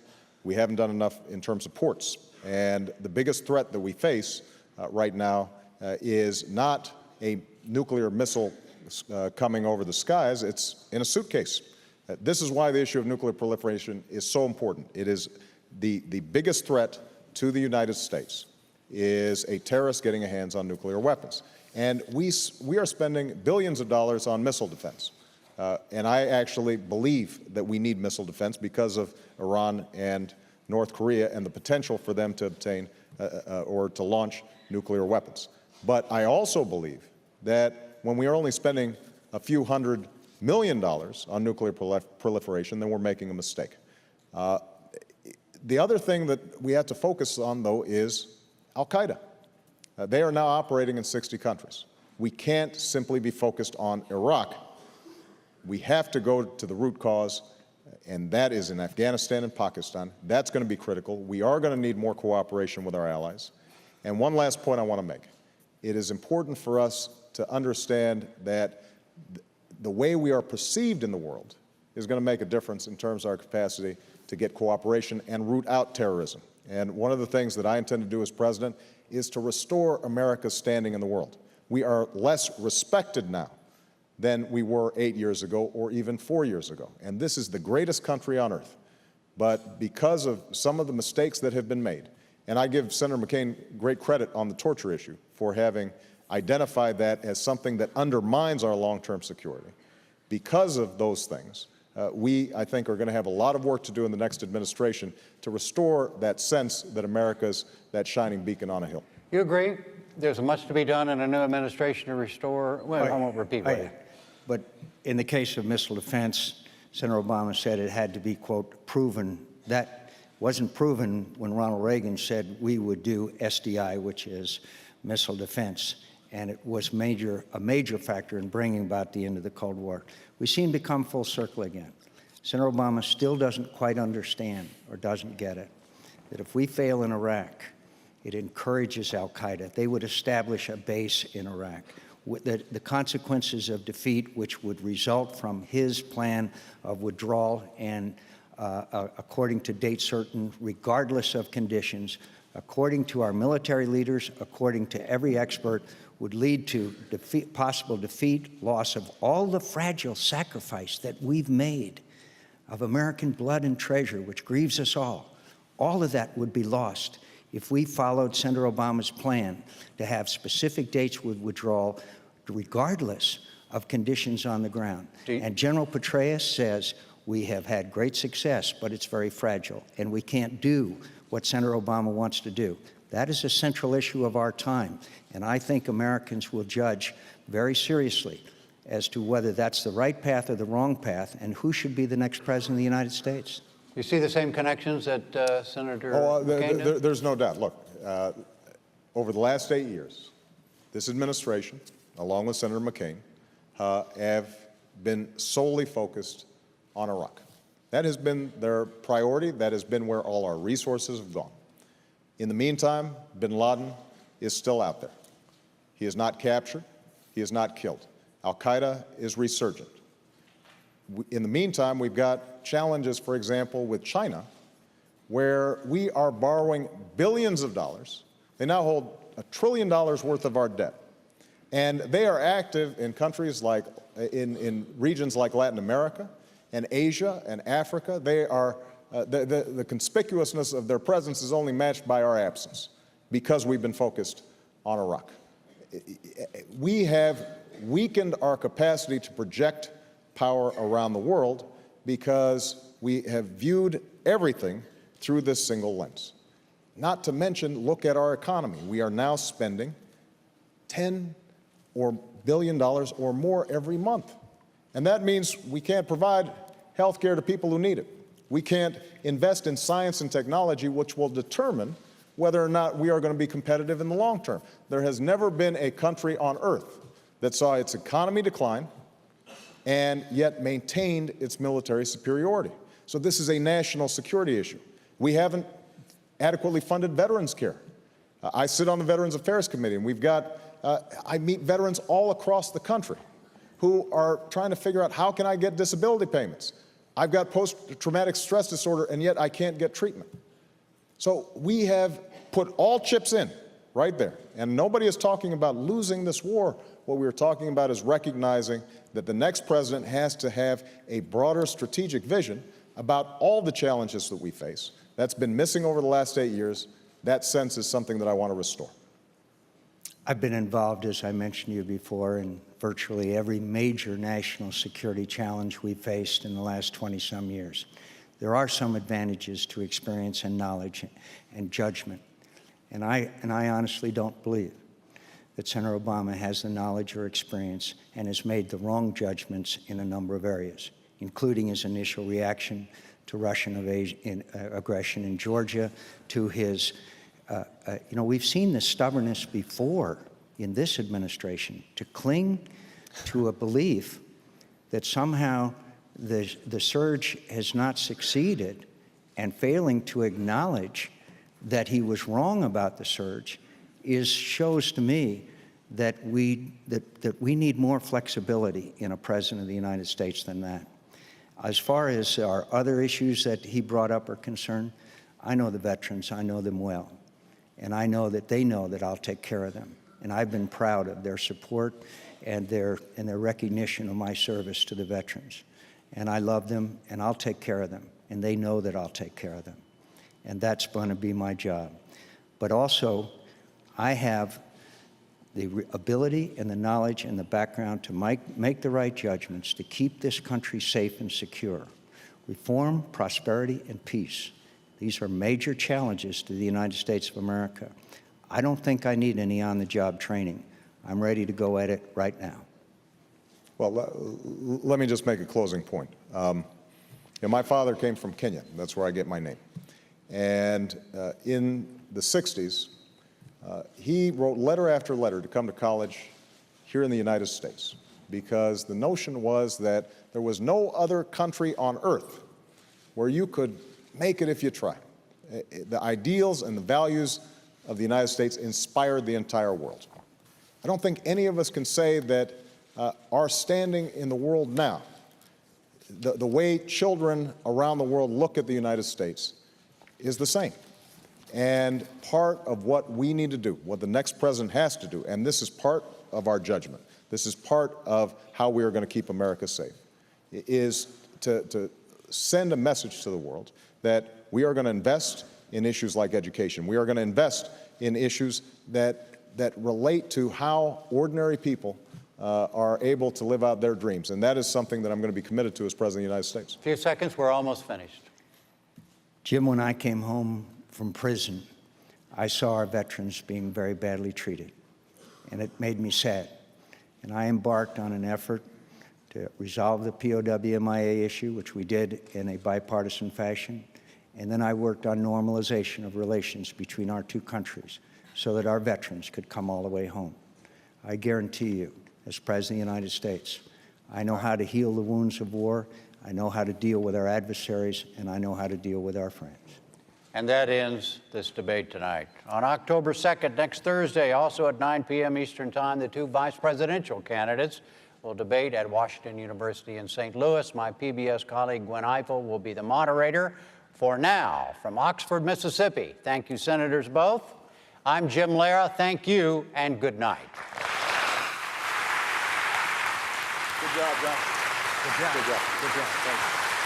We haven't done enough in terms of ports. And the biggest threat that we face right now is not a nuclear missile coming over the skies. It's in a suitcase. This is why the issue of nuclear proliferation is so important. It is the biggest threat to the United States is a terrorist getting a hands on nuclear weapons. And we are spending billions of dollars on missile defense. And I actually believe that we need missile defense because of Iran and North Korea and the potential for them to obtain or to launch nuclear weapons. But I also believe that when we are only spending a few $100 million on nuclear proliferation, then we're making a mistake. The other thing that we have to focus on, though, is al-Qaeda. They are now operating in 60 countries. We can't simply be focused on Iraq. We have to go to the root cause, and that is in Afghanistan and Pakistan. That's going to be critical. We are going to need more cooperation with our allies. And one last point I want to make. It is important for us to understand that the way we are perceived in the world is going to make a difference in terms of our capacity to get cooperation and root out terrorism. And one of the things that I intend to do as president is to restore America's standing in the world. We are less respected now than we were 8 years ago or even 4 years ago. And this is the greatest country on earth. But because of some of the mistakes that have been made, and I give Senator McCain great credit on the torture issue for having identified that as something that undermines our long-term security. Because of those things, we, I think, are going to have a lot of work to do in the next administration to restore that sense that America's that shining beacon on a hill. You agree? There's much to be done in a new administration to restore, well, I won't repeat what you. But in the case of missile defense, Senator Obama said it had to be, quote, proven. That wasn't proven when Ronald Reagan said we would do SDI, which is missile defense. And it was a major factor in bringing about the end of the Cold War. We seem to come full circle again. Senator Obama still doesn't quite understand, or doesn't get it, that if we fail in Iraq, it encourages al-Qaeda. They would establish a base in Iraq. the consequences of defeat, which would result from his plan of withdrawal and according to date certain, regardless of conditions, according to our military leaders, according to every expert, would lead to possible defeat, loss of all the fragile sacrifice that we've made of American blood and treasure, which grieves us all. All of that would be lost if we followed Senator Obama's plan to have specific dates with withdrawal, regardless of conditions on the ground. And General Petraeus says, we have had great success, but it's very fragile, and we can't do what Senator Obama wants to do. That is a central issue of our time, and I think Americans will judge very seriously as to whether that's the right path or the wrong path, and who should be the next president of the United States. You see the same connections that Senator McCain did? There's no doubt. Look, over the last 8 years, this administration, along with Senator McCain, have been solely focused on Iraq. That has been their priority. That has been where all our resources have gone. In the meantime, bin Laden is still out there. He is not captured. He is not killed. Al-Qaeda is resurgent. In the meantime, we've got challenges, for example, with China, where we are borrowing billions of dollars. They now hold $1 trillion worth of our debt. And they are active in countries like, in regions like Latin America and Asia and Africa. They are, the conspicuousness of their presence is only matched by our absence because we've been focused on Iraq. We have weakened our capacity to project power around the world because we have viewed everything through this single lens. Not to mention, look at our economy. We are now spending $10 billion or more every month. And that means we can't provide health care to people who need it. We can't invest in science and technology, which will determine whether or not we are going to be competitive in the long term. There has never been a country on earth that saw its economy decline and yet maintained its military superiority. So this is a national security issue. We haven't adequately funded veterans care. I sit on the Veterans Affairs Committee, and we've got, I meet veterans all across the country who are trying to figure out, how can I get disability payments? I've got post-traumatic stress disorder, and yet I can't get treatment. So we have put all chips in right there, and nobody is talking about losing this war. What we're talking about is recognizing that the next president has to have a broader strategic vision about all the challenges that we face. That's been missing over the last 8 years. That sense is something that I want to restore. I've been involved, as I mentioned to you before, in virtually every major national security challenge we've faced in the last 20-some years. There are some advantages to experience and knowledge and judgment. And I honestly don't believe that Senator Obama has the knowledge or experience and has made the wrong judgments in a number of areas, including his initial reaction to Russian aggression in Georgia, to his, we've seen the stubbornness before in this administration to cling to a belief that somehow the surge has not succeeded, and failing to acknowledge that he was wrong about the surge shows to me that we need more flexibility in a president of the United States than that. As far as our other issues that he brought up are concerned, I know the veterans, I know them well, and I know that they know that I'll take care of them. And I've been proud of their support and their recognition of my service to the veterans. And I love them, and I'll take care of them, and they know that I'll take care of them. And that's going to be my job. But also, I have the ability and the knowledge and the background to make the right judgments to keep this country safe and secure. Reform, prosperity, and peace. These are major challenges to the United States of America. I don't think I need any on-the-job training. I'm ready to go at it right now. Well, let me just make a closing point. My father came from Kenya. That's where I get my name. And in the 60s, he wrote letter after letter to come to college here in the United States, because the notion was that there was no other country on earth where you could make it if you try. The ideals and the values of the United States inspired the entire world. I don't think any of us can say that our standing in the world now, the way children around the world look at the United States, is the same. And part of what we need to do, what the next president has to do, and this is part of our judgment, this is part of how we are going to keep America safe, is to send a message to the world that we are going to invest in issues like education. We are going to invest in issues that relate to how ordinary people are able to live out their dreams. And that is something that I'm going to be committed to as President of the United States. A few seconds, we're almost finished. Jim, when I came home from prison, I saw our veterans being very badly treated, and it made me sad. And I embarked on an effort to resolve the POW-MIA issue, which we did in a bipartisan fashion. And then I worked on normalization of relations between our two countries so that our veterans could come all the way home. I guarantee you, as President of the United States, I know how to heal the wounds of war, I know how to deal with our adversaries, and I know how to deal with our friends. And that ends this debate tonight. On October 2nd, next Thursday, also at 9 p.m. Eastern Time, the two vice presidential candidates will debate at Washington University in St. Louis. My PBS colleague Gwen Eiffel will be the moderator. For now, from Oxford, Mississippi, thank you, Senators, both. I'm Jim Lara. Thank you, and good night. Good job, John. Good job. Good job. Good job. Thank you.